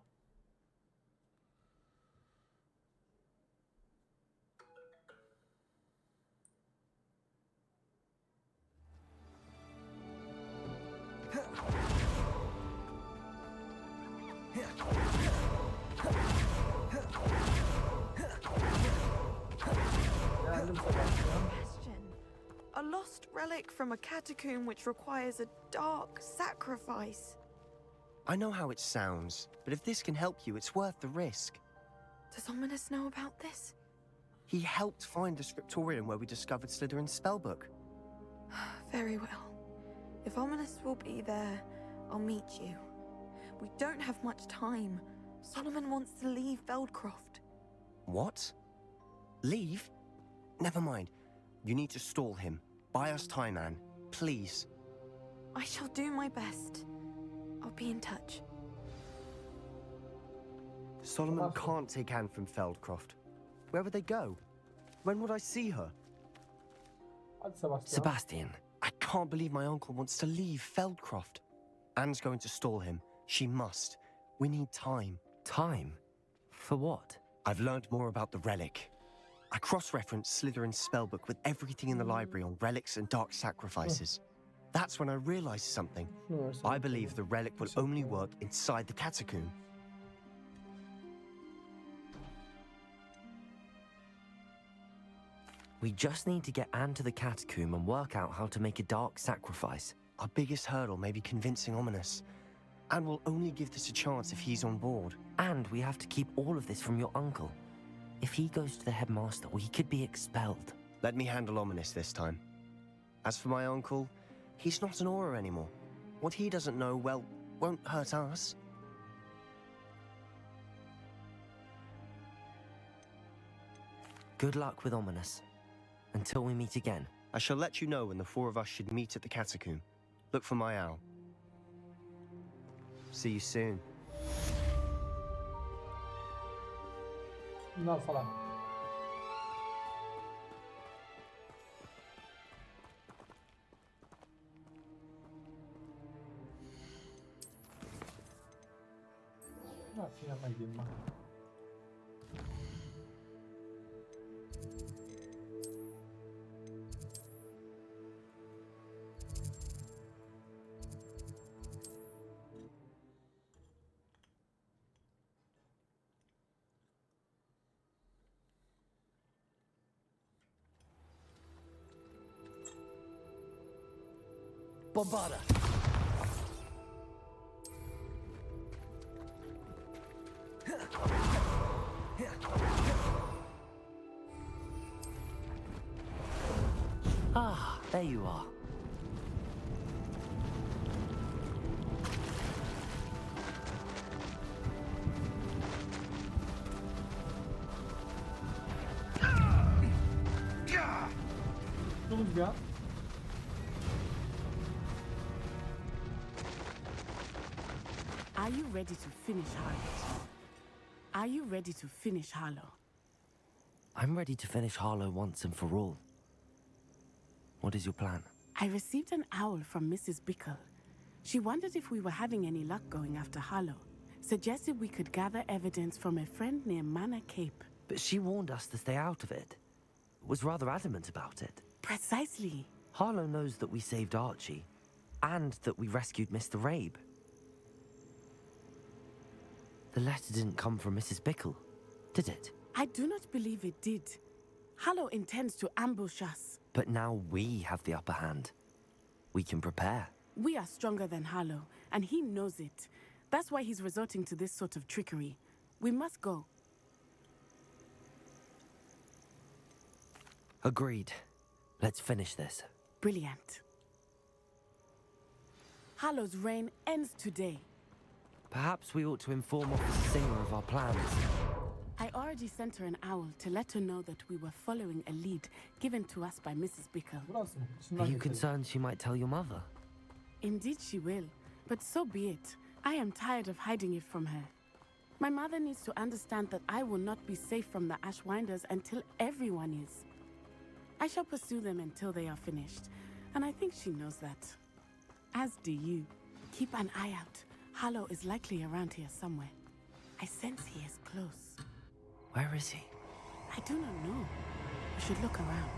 Question. A lost relic from a catacomb which requires a dark sacrifice.
I know how it sounds, but if this can help you, it's worth the risk.
Does Ominous know about this?
He helped find the scriptorium where we discovered Slytherin's spellbook.
Very well. If Ominous will be there, I'll meet you. We don't have much time. Solomon wants to leave Feldcroft.
What? Leave? Never mind. You need to stall him. Buy us time, Anne. Please.
I shall do my best. I'll be in touch.
Solomon can't take Anne from Feldcroft. Where would they go? When would I see her?
Hadi Sebastian.
Sebastian, I can't believe my uncle wants to leave Feldcroft. Anne's going to stall him. She must. We need time.
Time? For what?
I've learned more about the relic. I cross-referenced Slytherin's spellbook with everything in the library on relics and dark sacrifices. That's when I realized something. I believe the relic will only work inside the catacomb.
We just need to get Anne to the catacomb and work out how to make a dark sacrifice.
Our biggest hurdle may be convincing Ominous. And we'll only give this a chance if he's on board.
And we have to keep all of this from your uncle. If he goes to the headmaster, we could be expelled.
Let me handle Ominous this time. As for my uncle, he's not an Auror anymore. What he doesn't know, well, won't hurt us.
Good luck with Ominous. Until we meet again.
I shall let you know when the four of us should meet at the catacomb. Look for my owl. See you soon.
Bunlar falan. Yanına gideyim ben.
Bombarda! Ah, there you are.
Durun ya.
Are you ready to finish Harlow? Are you ready to finish Harlow?
I'm ready to finish Harlow once and for all. What is your plan?
I received an owl from Mrs. Bickle. She wondered if we were having any luck going after Harlow. Suggested we could gather evidence from a friend near Manor Cape.
But she warned us to stay out of it. Was rather adamant about it.
Precisely.
Harlow knows that we saved Archie, and that we rescued Mr. Rabe. The letter didn't come from Mrs. Bickle, did it?
I do not believe it did. Harlow intends to ambush us.
But now we have the upper hand. We can prepare.
We are stronger than Harlow, and he knows it. That's why he's resorting to this sort of trickery. We must go.
Agreed. Let's finish this.
Brilliant. Harlow's reign ends today.
Perhaps we ought to inform Officer Singer of our plans.
I already sent her an owl to let her know that we were following a lead given to us by Mrs. Bickle.
Are you concerned she might tell your mother?
Indeed she will, but so be it. I am tired of hiding it from her. My mother needs to understand that I will not be safe from the Ashwinders until everyone is. I shall pursue them until they are finished, and I think she knows that. As do you. Keep an eye out. Harlow is likely around here somewhere. I sense he is close.
Where is he?
I do not know. We should look around.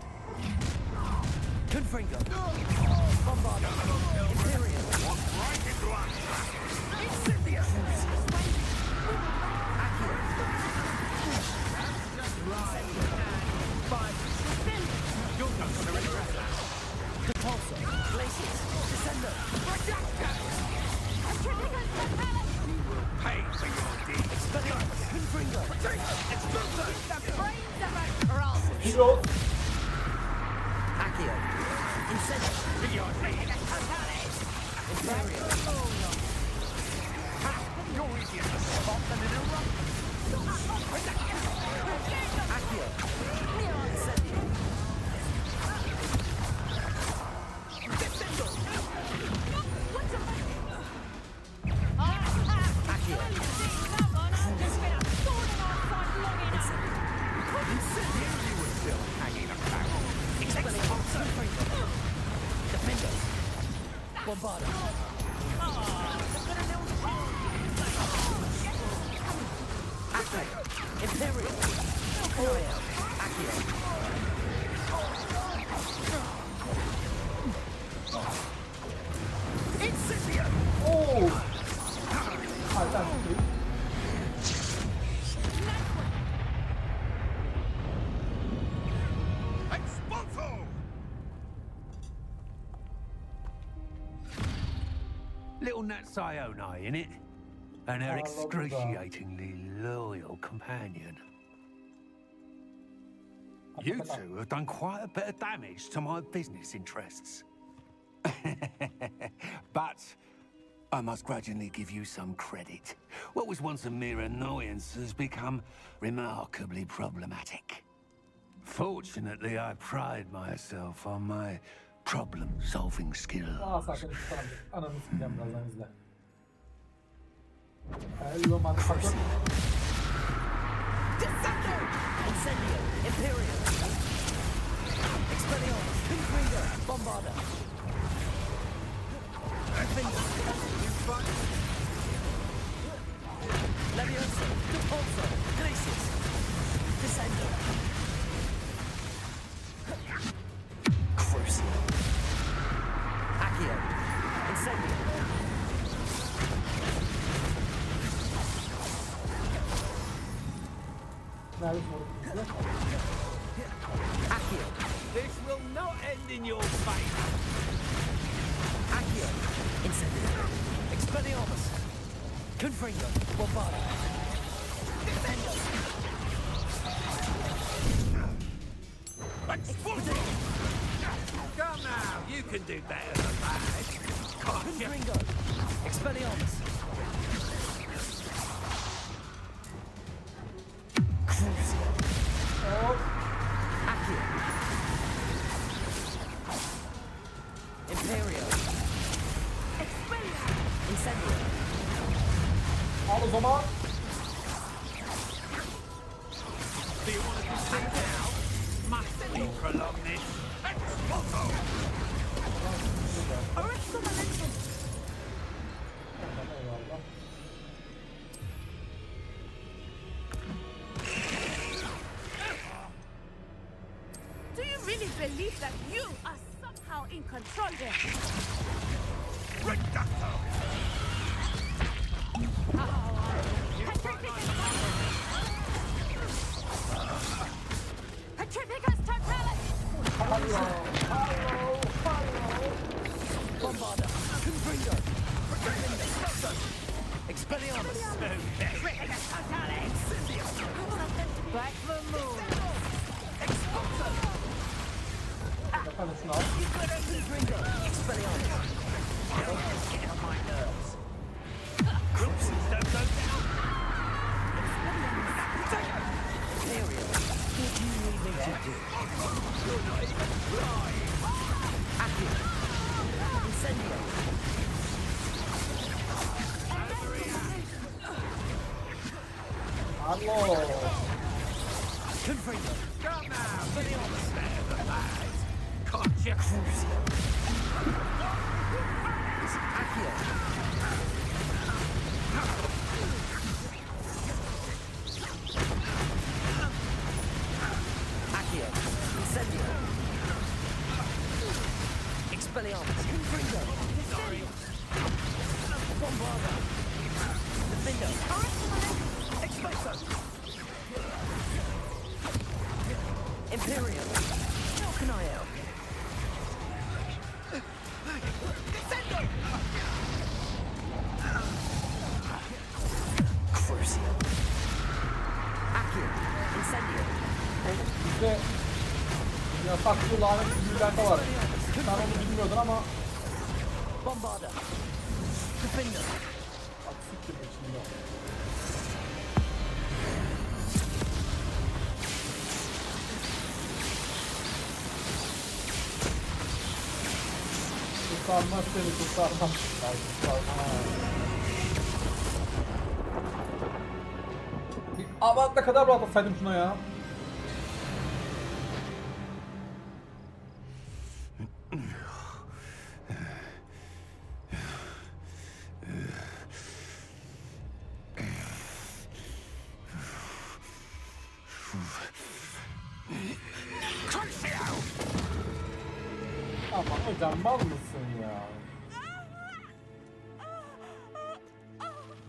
Confringo!
Bombard! Imperium! Walk right into our trap!
Incendious! Accurate!
That's just right!
5! You'll come from the red dress. Compulsor! Glacius! Descendo!
You will pay for your deeds!
Expelliarmus! Confringo!
Expulsor!
The brains of a troll!
Hero.
Accio! Incendio!
You're easier to spot than an
Bombarda. Acme. Imperial. Courier. Accio. Incendio.
Oo. Alter.
Little Nat Sioni, innit? And her excruciatingly loyal companion. You two have done quite a bit of damage to my business interests. But I must grudgingly give you some credit. What was once a mere annoyance has become remarkably problematic. Fortunately, I pride myself on my problem-solving skills.
Sakın tutalım. Ananı sikeceğim birazdan izle. Hello motherfucker.
Descendo! Incendio! Imperial! Expelliarmus! Confringo! Bombarda! Defender! Levioso! Depulso! Glacius! Descendo! Crucio! Accio! Incendio! Accio!
This will not end in your fate!
Accio! Incendio! Expelliarmus! Confringo! Bombarda! Defender!
Come now, you can do better than that.
Confringo! Expelliarmus! Crucio! Accio! Imperio! Expelliarmus! Incendio!
Al o zaman.
Do you want to proceed now? Must we prolong this?
Do you really believe that you are somehow in control there?
Petrificus totalis!
Bombarda! Confringo! Expelliarmus!
Petrificus totalis! Back the moon!
Expulso!
Efendim şunu al.
Confringo! Expelliarmus! Get on my nerves! Crucio!
Don't go down!
Imperial! What do you need me to do? You're not even trying! Accio! Incendio!
Allo.
Confringo!
Come now,
Expelliarmus!
spare the lads. Gotcha.
Crucio! Accio! Accio! Incendio! Expelliarmus! Confringo! Sorry! Bombarda! Defender! Expulso! Imperial! How can I help? Descendo! Crucio! Accio! Incendio!
İşte yasaklı lanet büyülerde var. Sen onu bilmiyordun ama
Bombarda! Defender!
aksik gibi içinde. Kurtarmaz seni, kurtarmaz. Bir abartla kadar rahatlasaydım şuna ya. Atamayacağım, mal mısın ya?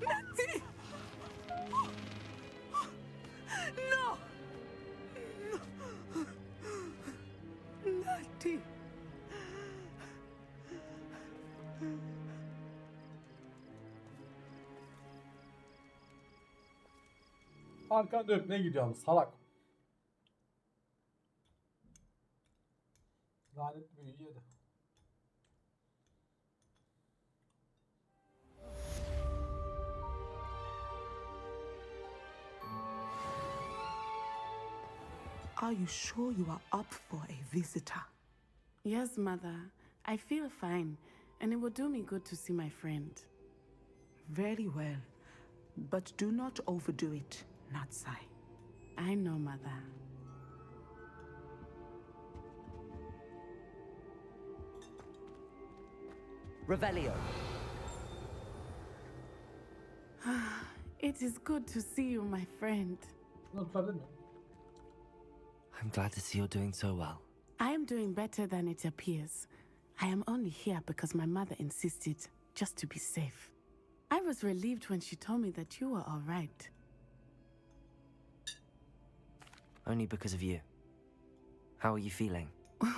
Natty! No! Natty!
Arkadan dönüp ne gidiyorum salak. Lanetli büyüyü yedi.
Are you sure you are up for a visitor?
Yes, Mother. I feel fine, and it will do me good to see my friend.
Very well. But do not overdo it, Natsai.
I know, Mother.
Revelio.
It is good to see you, my friend.
I'm glad to see you're doing so well.
I am doing better than it appears. I am only here because my mother insisted, just to be safe. I was relieved when she told me that you were all right.
Only because of you. How are you feeling?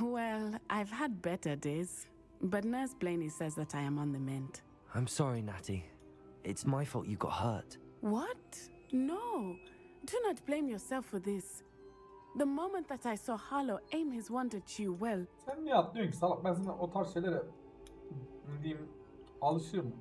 Well, I've had better days, but Nurse Blaney says that I am on the mend.
I'm sorry, Natty. It's my fault you got hurt.
What? No. Do not blame yourself for this. The moment that I saw Harlow aim his wand at you, well...
Sen niye atlıyorsun ki salak? Ben sana o tarz şeylere diyeyim alışırım.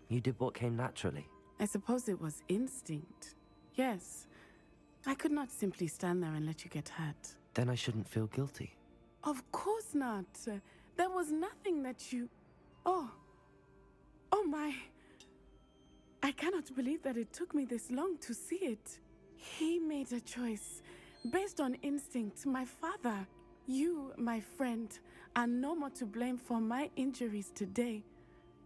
You did what came naturally.
I suppose it was instinct. Yes. I could not simply stand there and let you get hurt.
Then I shouldn't feel guilty.
Of course not. There was nothing that you... Oh. Oh my. I cannot believe that it took me this long to see it. He made a choice. Based on instinct, my father, you, my friend, are no more to blame for my injuries today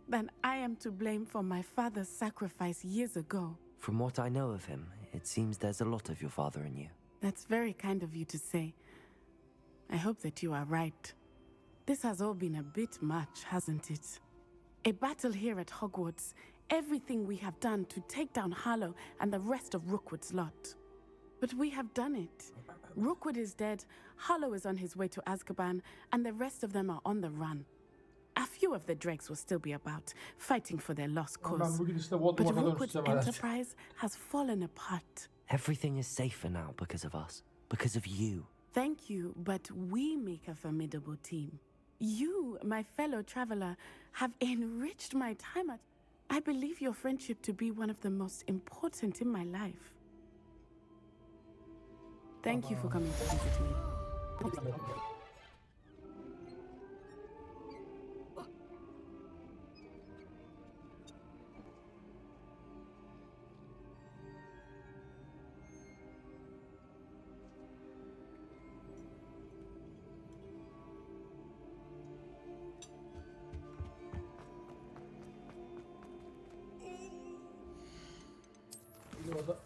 than I am to blame for my father's sacrifice years ago.
From what I know of him, it seems there's a lot of your father in you.
That's very kind of you to say. I hope that you are right. This has all been a bit much, hasn't it? A battle here at Hogwarts, everything we have done to take down Harlow and the rest of Rookwood's lot. But we have done it. Rookwood is dead, Harlow is on his way to Azkaban, and the rest of them are on the run. A few of the dregs will still be about, fighting for their lost cause. But Rookwood's enterprise has fallen apart.
Everything is safer now because of us. Because of you.
Thank you, but we make a formidable team. You, my fellow traveler, have enriched my time at... I believe your friendship to be one of the most important in my life. Thank you for coming to visit me.
Burada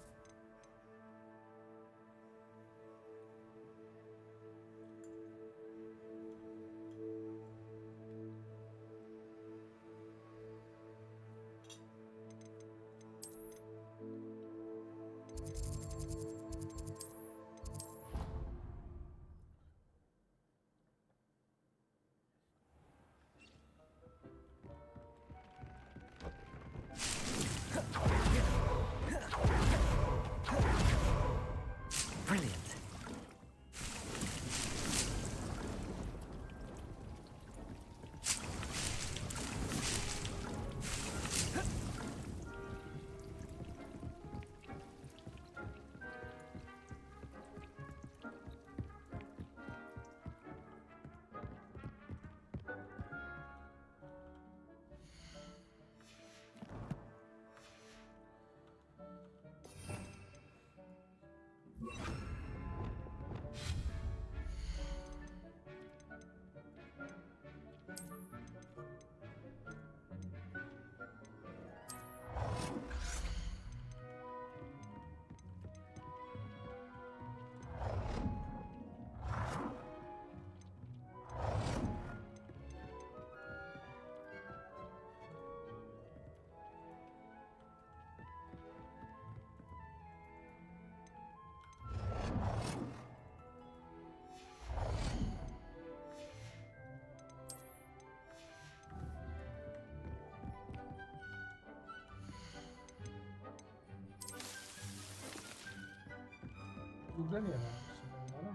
ilgileniyor yani şimdi bunlarla.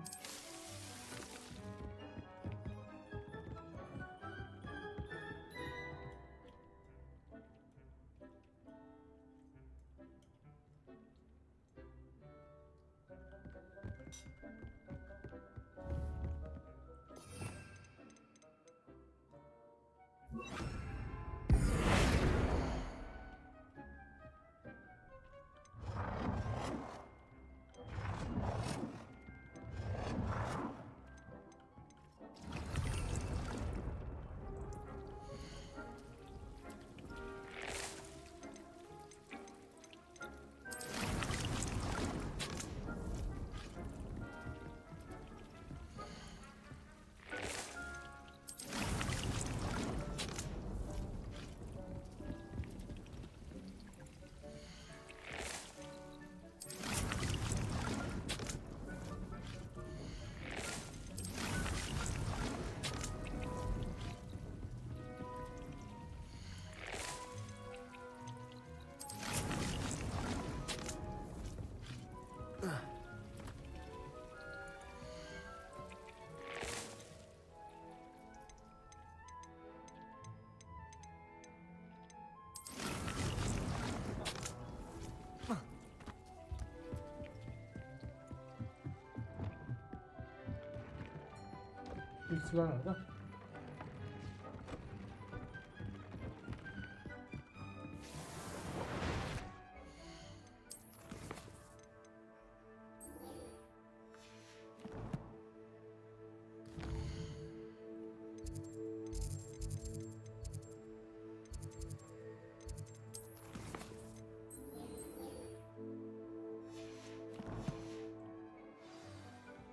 İlkçiler nerede?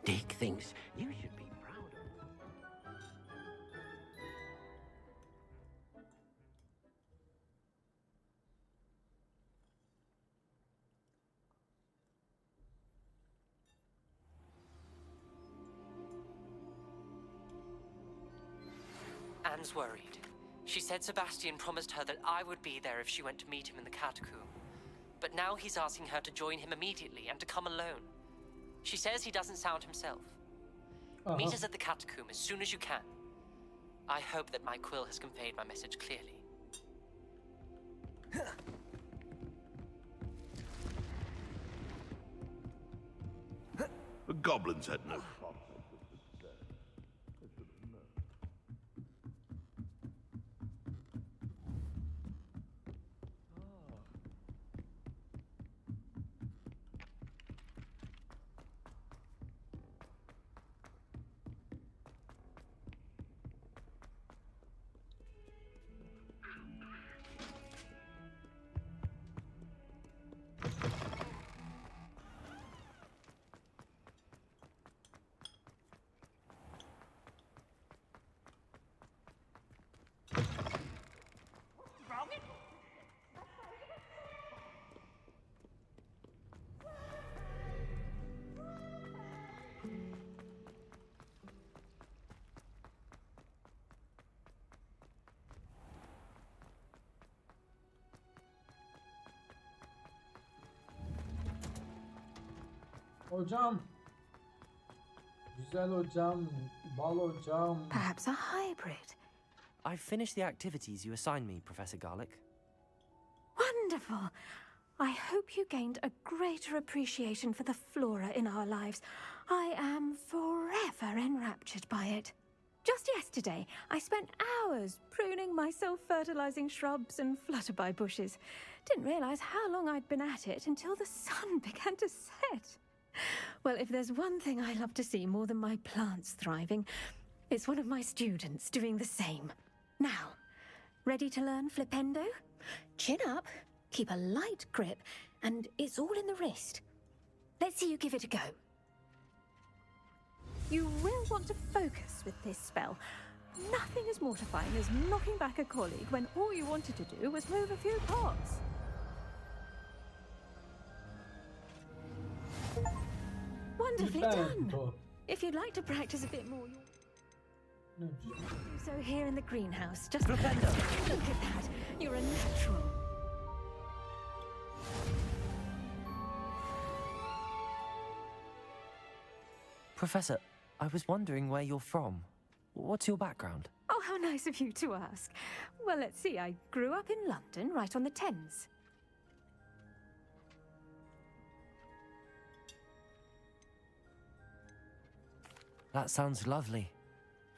Dick thinks you should be proud of him.
Anne's worried. She said Sebastian promised her that I would be there if she went to meet him in the catacomb. But now he's asking her to join him immediately and to come alone. She says he doesn't sound himself. Meet us at the catacomb as soon as you can. I hope that my quill has conveyed my message clearly.
The goblins had no concept of success. They should have known.
Hocam. Güzel hocam. Bal hocam.
Perhaps a hybrid.
I've finished the activities you assigned me, Professor Garlick.
Wonderful. I hope you gained a greater appreciation for the flora in our lives. I am forever enraptured by it. Just yesterday, I spent hours pruning my self-fertilizing shrubs and flutterby bushes. Didn't realize how long I'd been at it until the sun began to set. Well, if there's one thing I love to see more than my plants thriving, it's one of my students doing the same. Now, ready to learn flipendo? Chin up, keep a light grip, and it's all in the wrist. Let's see you give it a go. You will want to focus with this spell. Nothing as mortifying as knocking back a colleague when all you wanted to do was move a few pots. Wonderfully done. If you'd like to practice a bit more, you'll do so here in the greenhouse. Just look at that. You're a natural.
Professor, I was wondering where you're from. What's your background?
Oh, how nice of you to ask. Well, let's see. I grew up in London, right on the Thames.
That sounds lovely.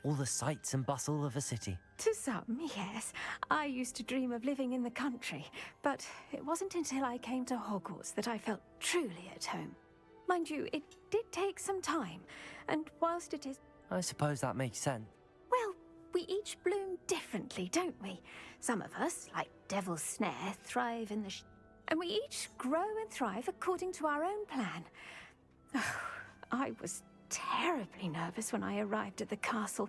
All the sights and bustle of a city.
To some, yes. I used to dream of living in the country, but it wasn't until I came to Hogwarts that I felt truly at home. Mind you, it did take some time, and whilst it is...
I suppose that makes sense.
Well, we each bloom differently, don't we? Some of us, like Devil's Snare, thrive in the and we each grow and thrive according to our own plan. Oh, I was terribly nervous when I arrived at the castle.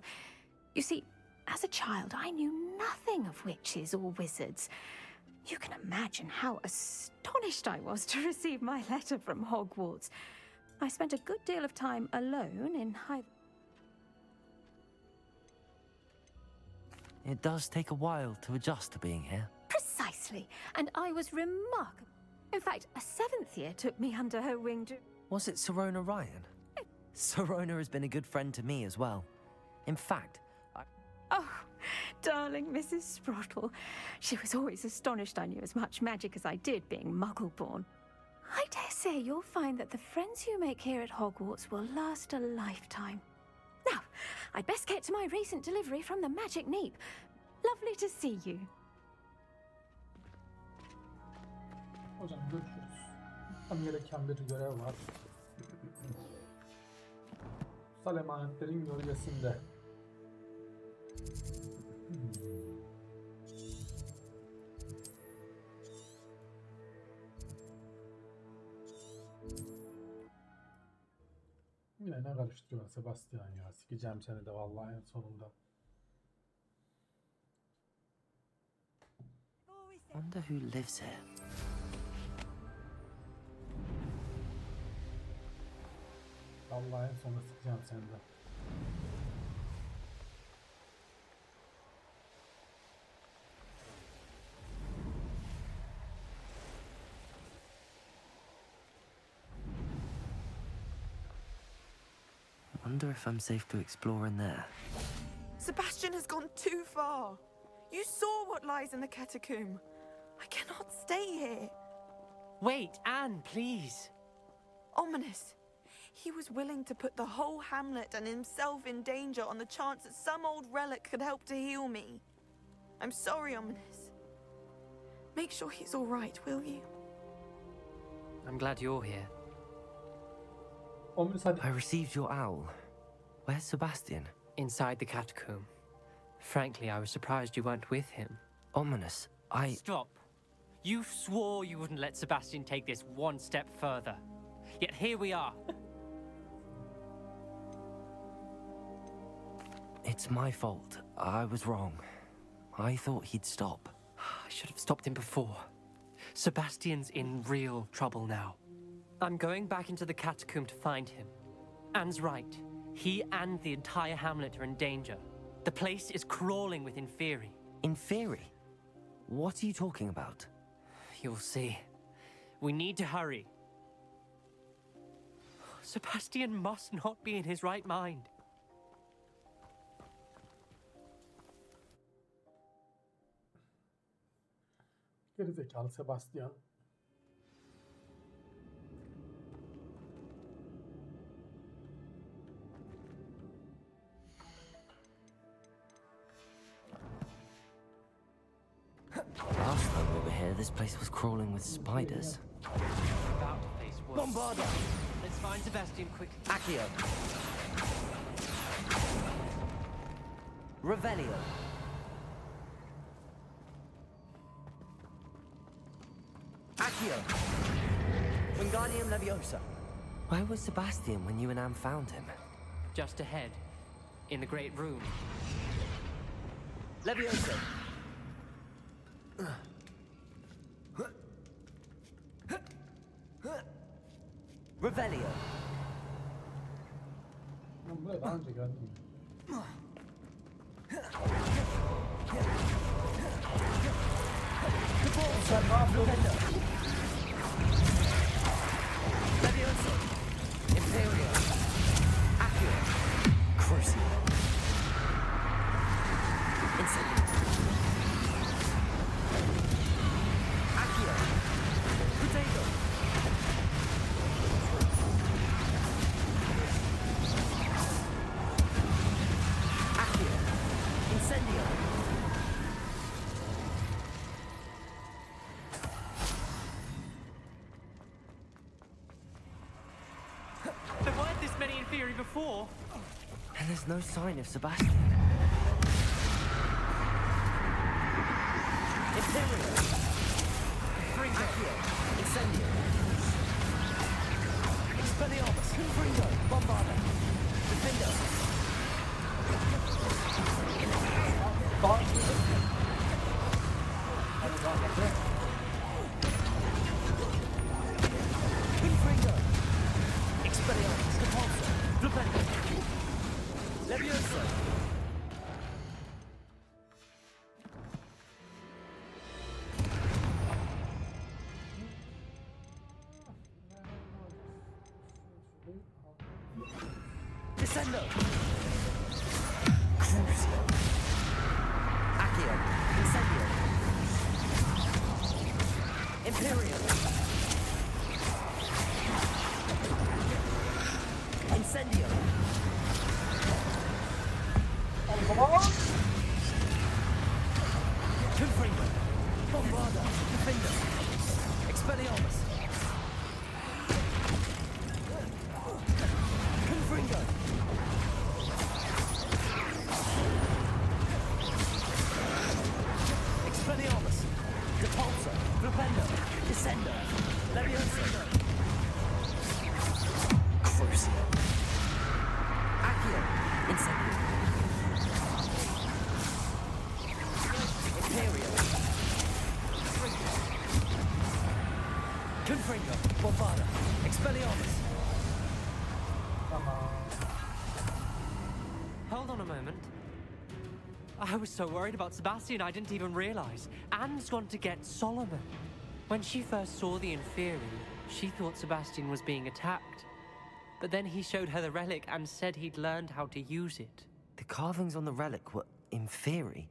You see, as a child, I knew nothing of witches or wizards. You can imagine how astonished I was to receive my letter from Hogwarts. I spent a good deal of time alone in
It does take a while to adjust to being here.
Precisely, and I was remarkable. In fact, a 7th year took me under her wing to...
Was it Serona Ryan? Serona has been a good friend to me as well. In fact,
Oh, darling Mrs. Sprottle. She was always astonished I knew as much magic as I did, being Muggle-born. I dare say you'll find that the friends you make here at Hogwarts will last a lifetime. Now, I'd best get to my recent delivery from the Magic Neep. Lovely to see you.
Hocam görüşürüz. Tam gereken bir görev var. Kutsal emanetlerin gölgesinde. Yine ne karıştırıyor Sebastian ya. Sikeceğim seni de vallahi en sonunda.
Wonder who lives here.
Vallahi en sonunda sikeceğim seni de.
Wonder if I'm safe to explore in there.
Sebastian has gone too far. You saw what lies in the catacomb. I cannot stay here.
Wait, Anne, please.
Ominous. He was willing to put the whole hamlet and himself in danger on the chance that some old relic could help to heal me. I'm sorry, Ominous. Make sure he's all right, will you?
I'm glad you're here.
I received your owl. Where's Sebastian?
Inside the catacomb. Frankly, I was surprised you weren't with him.
Ominous,
Stop. You swore you wouldn't let Sebastian take this one step further. Yet here we are.
It's my fault. I was wrong. I thought he'd stop.
I should have stopped him before. Sebastian's in real trouble now. I'm going back into the catacomb to find him. Anne's right. He and the entire hamlet are in danger. The place is crawling with Inferi.
Inferi? What are you talking about?
You'll see. We need to hurry. Sebastian must not be in his right mind.
Gerizekalı Sebastian.
Last time we were here, this place was crawling with spiders.
About to face worse.
Bombarda!
Let's find Sebastian quickly.
Accio! Revelio! Accio! Wingardium Leviosa! Where was Sebastian when you and Anne found him?
Just ahead, in the great room.
Leviosa! Revelio!
Ben buraya daha önce geldim. Sen ne yapıyorsun?
Leviosa! Imperio! Crucial. Incendio. Accio. Potato. Accio. Incendio.
There weren't this many in theory before.
And there's no sign of Sebastian. Imperial. Fringo. Accio. Incendio. Expelliarmus. Fringo. Bombarda. Defender. Fringo. Expelliarmus. Repulsor. Defender. Leviosa. Descendo. Crucio. Accio. Incendio. Imperial. Incendio. Confringo. Bombarda. Defender. Expelliarmus. Confringo. Expelliarmus. Repulsor. Defender. Descender. Leviosa. Crucio. Accio. Incendio. Imperial. Confringo. Bombarda. Expelliarmus.
Hold on a moment. I was so worried about Sebastian I didn't even realize. Anne's gone to get Solomon. When she first saw the Inferi, she thought Sebastian was being attacked. But then he showed her the relic and said he'd learned how to use it.
The carvings on the relic were Inferi,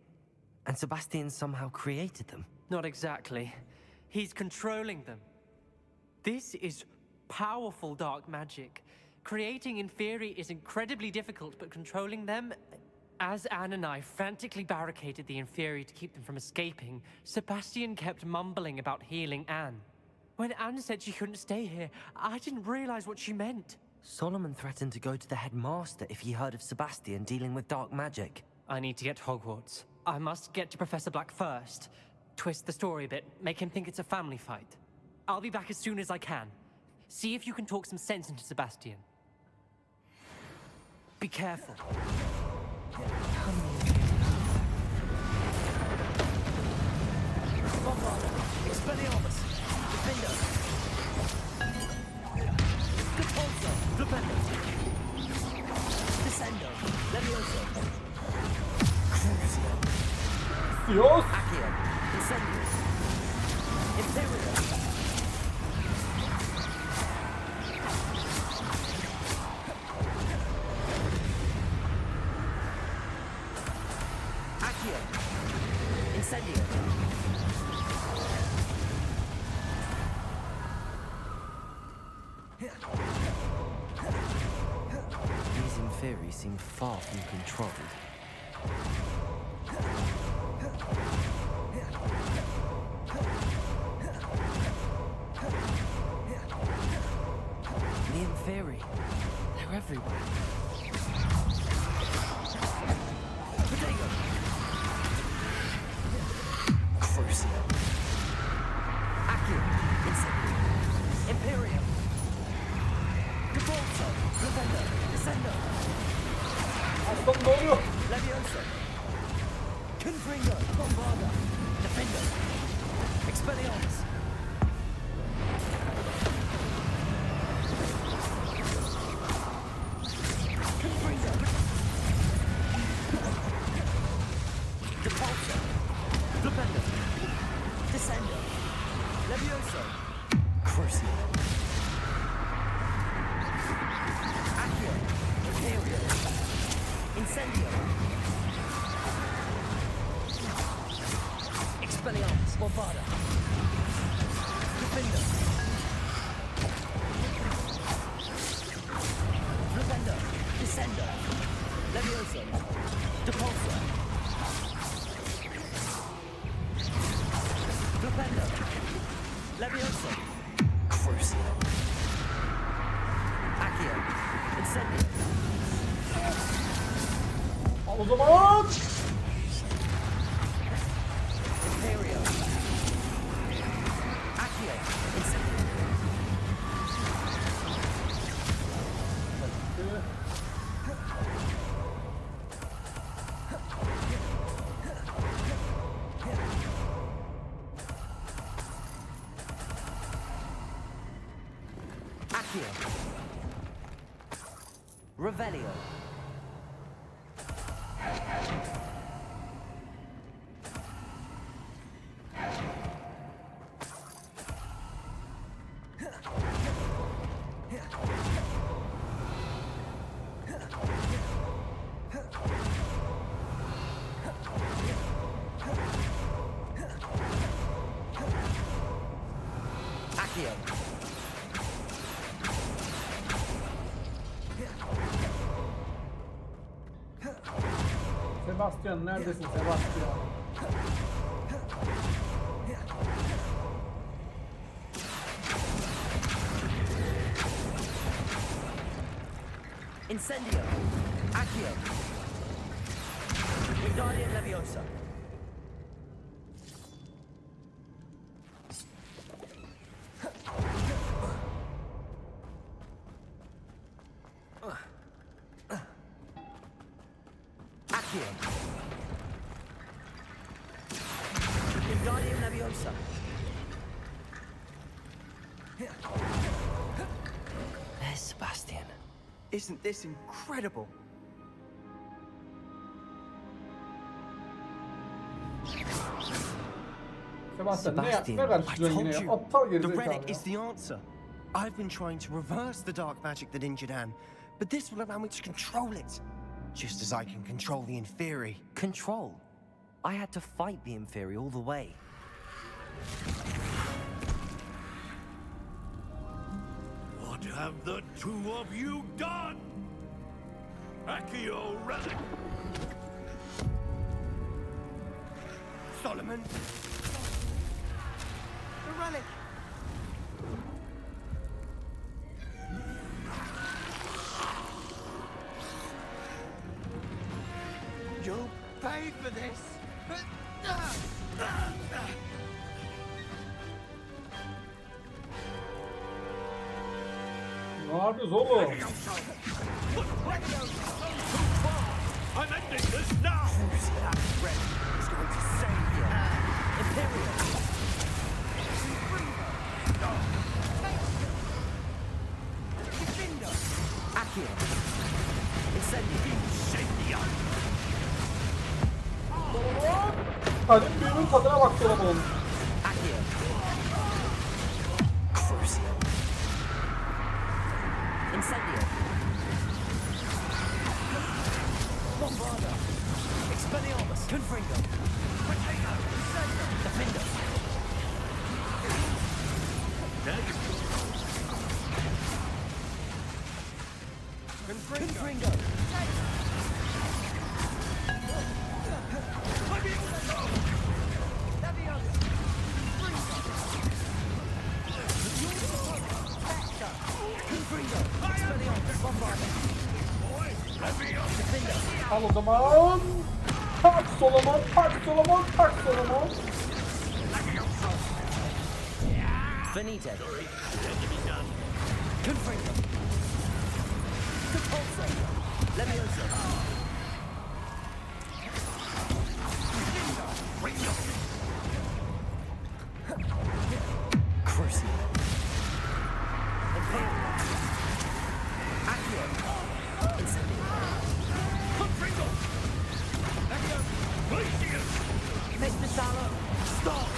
and Sebastian somehow created them.
Not exactly. He's controlling them. This is powerful dark magic. Creating Inferi is incredibly difficult, but controlling them... As Anne and I frantically barricaded the Inferi to keep them from escaping, Sebastian kept mumbling about healing Anne. When Anne said she couldn't stay here, I didn't realize what she meant.
Solomon threatened to go to the headmaster if he heard of Sebastian dealing with dark magic.
I need to get to Hogwarts. I must get to Professor Black first. Twist the story a bit, make him think it's a family fight. I'll be back as soon as I can. See if you can talk some sense into Sebastian. Be careful.
Bombarda. Expelliarmus. Defender. Repulsor. Defender. Descendo. Leviosa. Crucio.
Dios.
Accio. Incendio. Imperial. Accio. Incendio. These Inferi seem far from controlled. The Inferi, they're everywhere. Potato. Crucio. Accio. Incendio. Imperial. Defaulto. Defender. Descendo. Leviosa. Confringo. Bombarda. Defender. Expelliarmus. Confringo. Defaulto. Defender. Descendo. Leviosa. Crucio. Accio. Imperial. Incendio. Expelliarmus. Bombarda. Defender. Flipendo. Descendo. Levioso. Depulso. Flipendo. Levioso. Crucio. Accio. Incendio.
O zaman
Imperio. Accio. Incendio. Accio. Revelio. Accio.
Sebastian neredesin Sebastian?
Incendio. Accio. Wingardium Leviosa. Accio. Wingardium Leviosa. There's Sebastian.
Isn't this incredible?
Sebastian,
Sebastian,
ne
I
karıştırıyorsun
told
yine?
you,
Aptal
the
gerizekalı
relic
ya.
is the answer. I've been trying to reverse the dark magic that injured Anne, but this will allow me to control it. Just as I can control the Inferi.
Control? I had to fight the Inferi all the way.
What have the two of you done? Accio relic!
Solomon! The relic! You'll pay for this!
Ne yapıyoruz oğlum?
I'm ending this now!
That red is going to save you!
Imperial. Accio. Incendio.
Kadim büyümün tadına bak Solomon.
Accio. Crucio. Incendio. Bombarda. Expelliarmus. Confringo. Defender. Confringo.
Al o zaman. Tak Solomon, tak Solomon, tak Solomon.
Finite. Confringo. Depulso. Levioso. Crucio. Imperial. Accio. Incendio. Confringo. Mespitalo. Stop.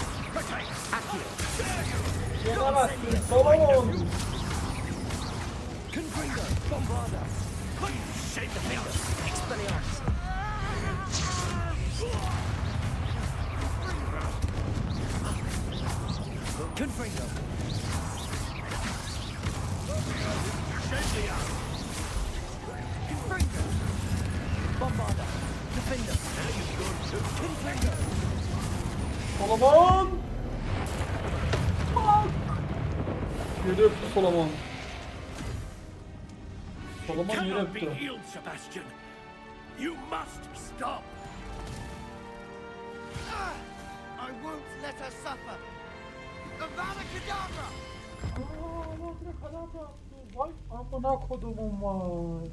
Accio.
Yenemezsin Solomon.
Confringo. Bombarda. Defender.
Solomon! Yürü öptü Solomon. Solomon yürü
Cannot be
öptü.
healed, Sebastian. You must stop.
I won't let her suffer. Avada Kedavra!
Aaa ne kadar da yaptı. Vay amına kodumun var.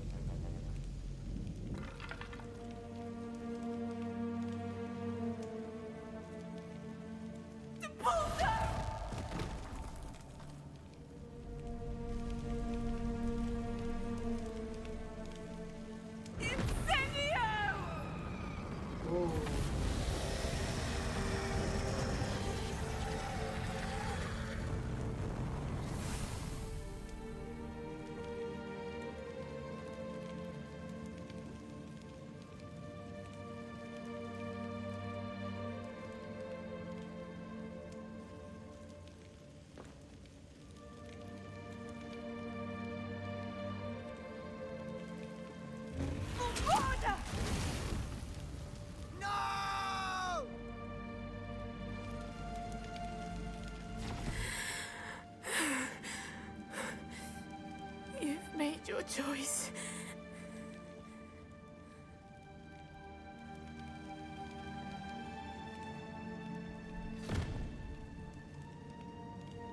You've made your choice.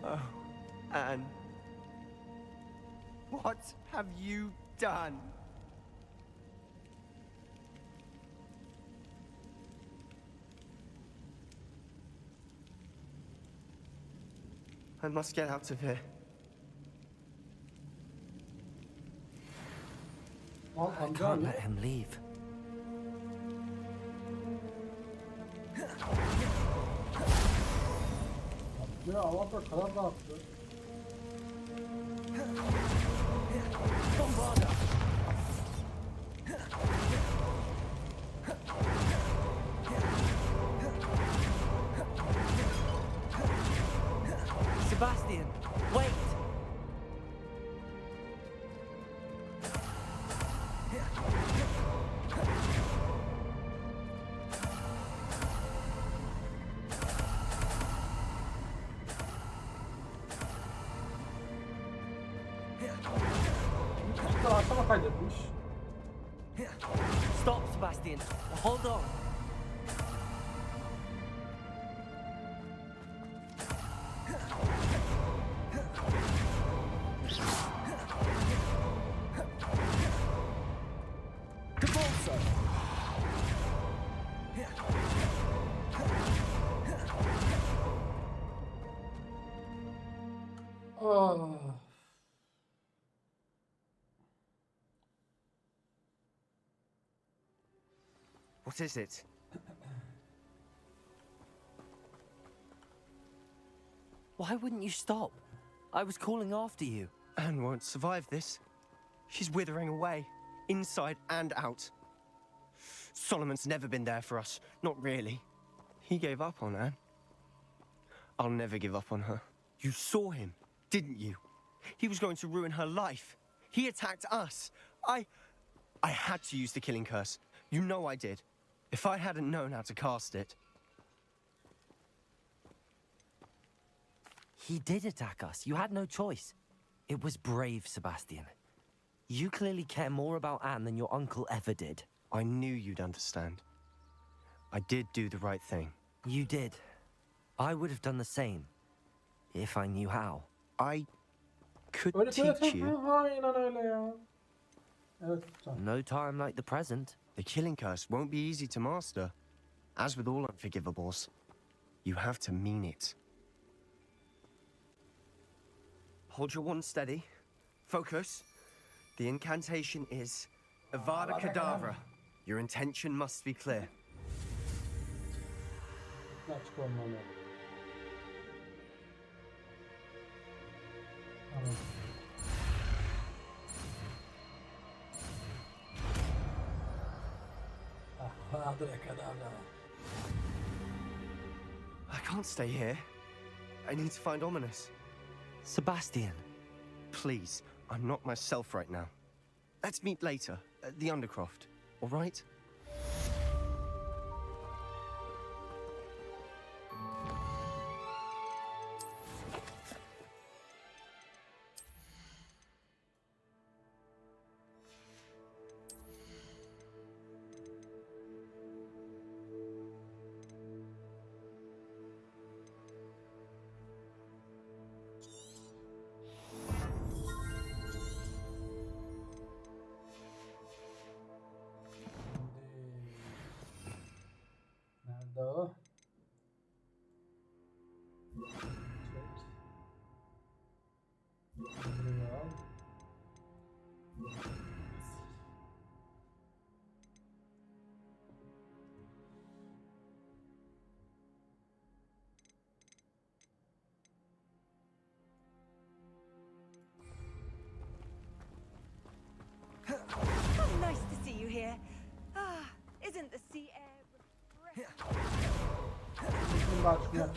Oh, Anne. What have you done? I must get out of here.
I can't let him leave.
Ya avata kadar da yaptı.
Sebastian, wait!
Aşama kaydetmiş.
Stop, Sebastian. Hold on.
Ah.
What is it?
Why wouldn't you stop? I was calling after you.
Anne won't survive this. She's withering away, inside and out. Solomon's never been there for us, not really. He gave up on Anne. I'll never give up on her. You saw him, didn't you? He was going to ruin her life. He attacked us. I had to use the killing curse. You know I did. If I hadn't known how to cast it...
He did attack us. You had no choice. It was brave, Sebastian. You clearly care more about Anne than your uncle ever did.
I knew you'd understand. I did do the right thing.
You did. I would have done the same. If I knew how.
I could
Öyle
teach you.
Aynen öyle ya. Evet.
No time like the present.
The killing curse won't be easy to master. As with all unforgivables, you have to mean it. Hold your wand steady. Focus. The incantation is Avada Kedavra. Your intention must be clear.
Açık olmalı.
I can't stay here. I need to find Ominous.
Sebastian.
Please, I'm not myself right now. Let's meet later at the Undercroft, all right?
Kaçmıyor.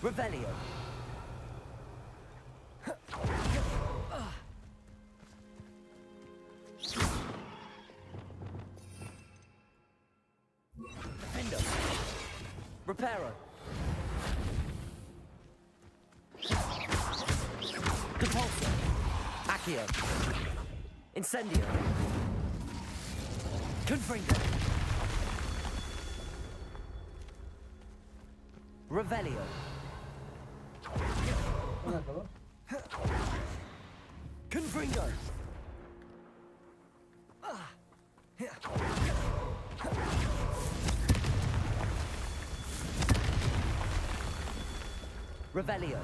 Revelio. Defender. Reparo. Compulsor. Accio. Incendio. Confringo. Revelio. Confringo. Revelio.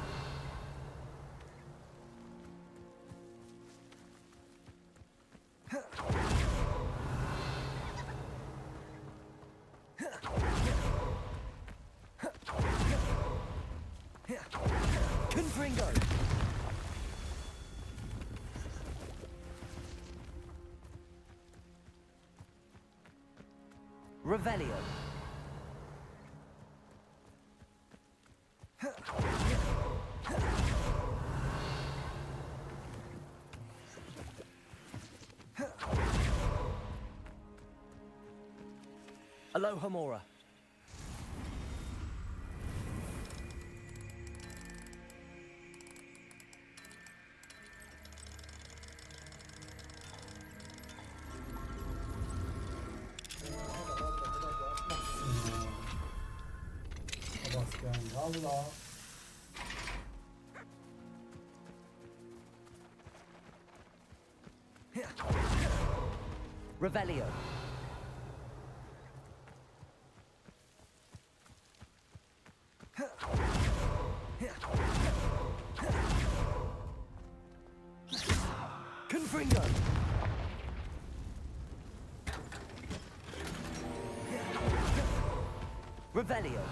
Confringo. Revelio. Aloha Mora.
Allah.
Revelio. Confringo. Revelio.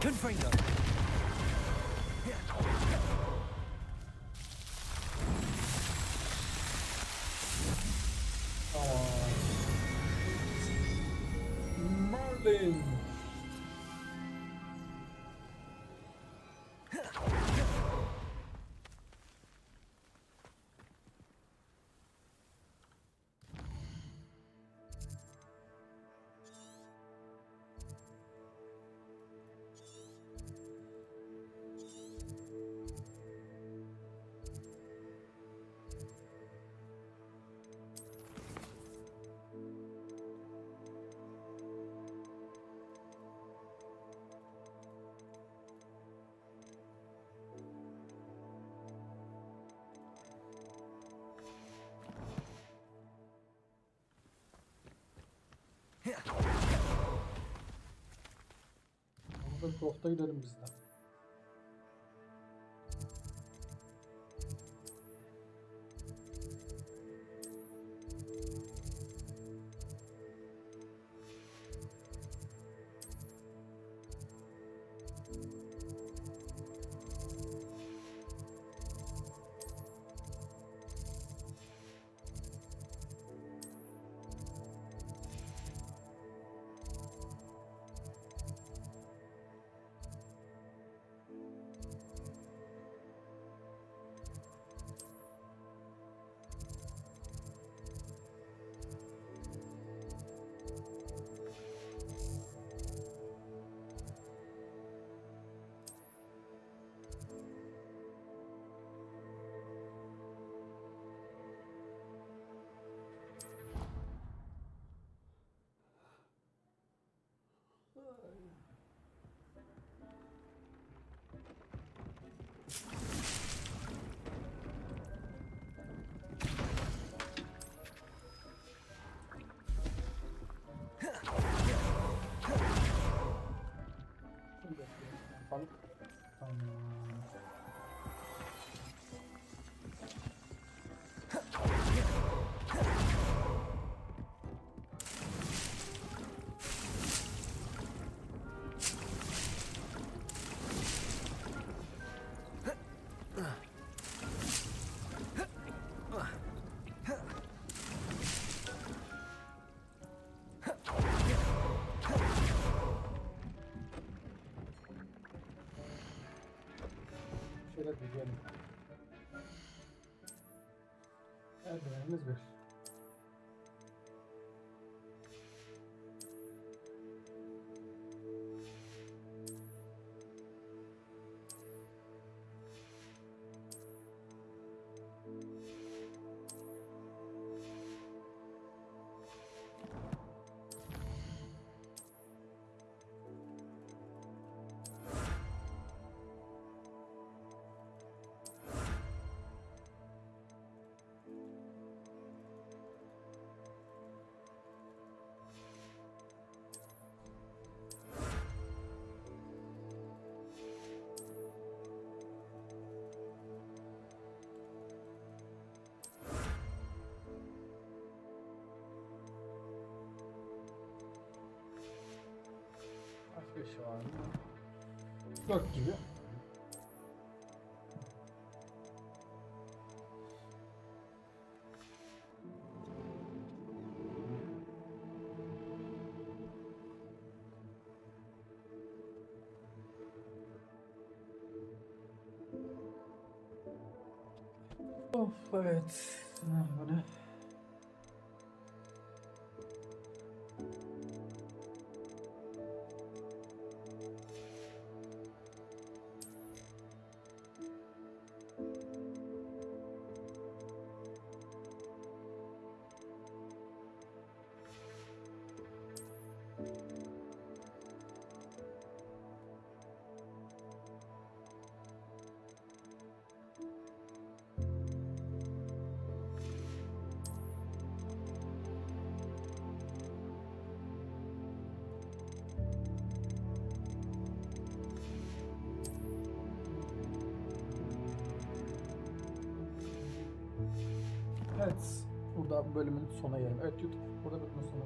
Confringo.
Merlin. Burada Dokta gidelim biz de. hadi diyelim. Eldivenimiz bir. Başka şey var mı? 4 gibi. Of evet. Bu ne? Evet, burada bölümün sonuna gelelim. Evet YouTube, burada bölümün sonuna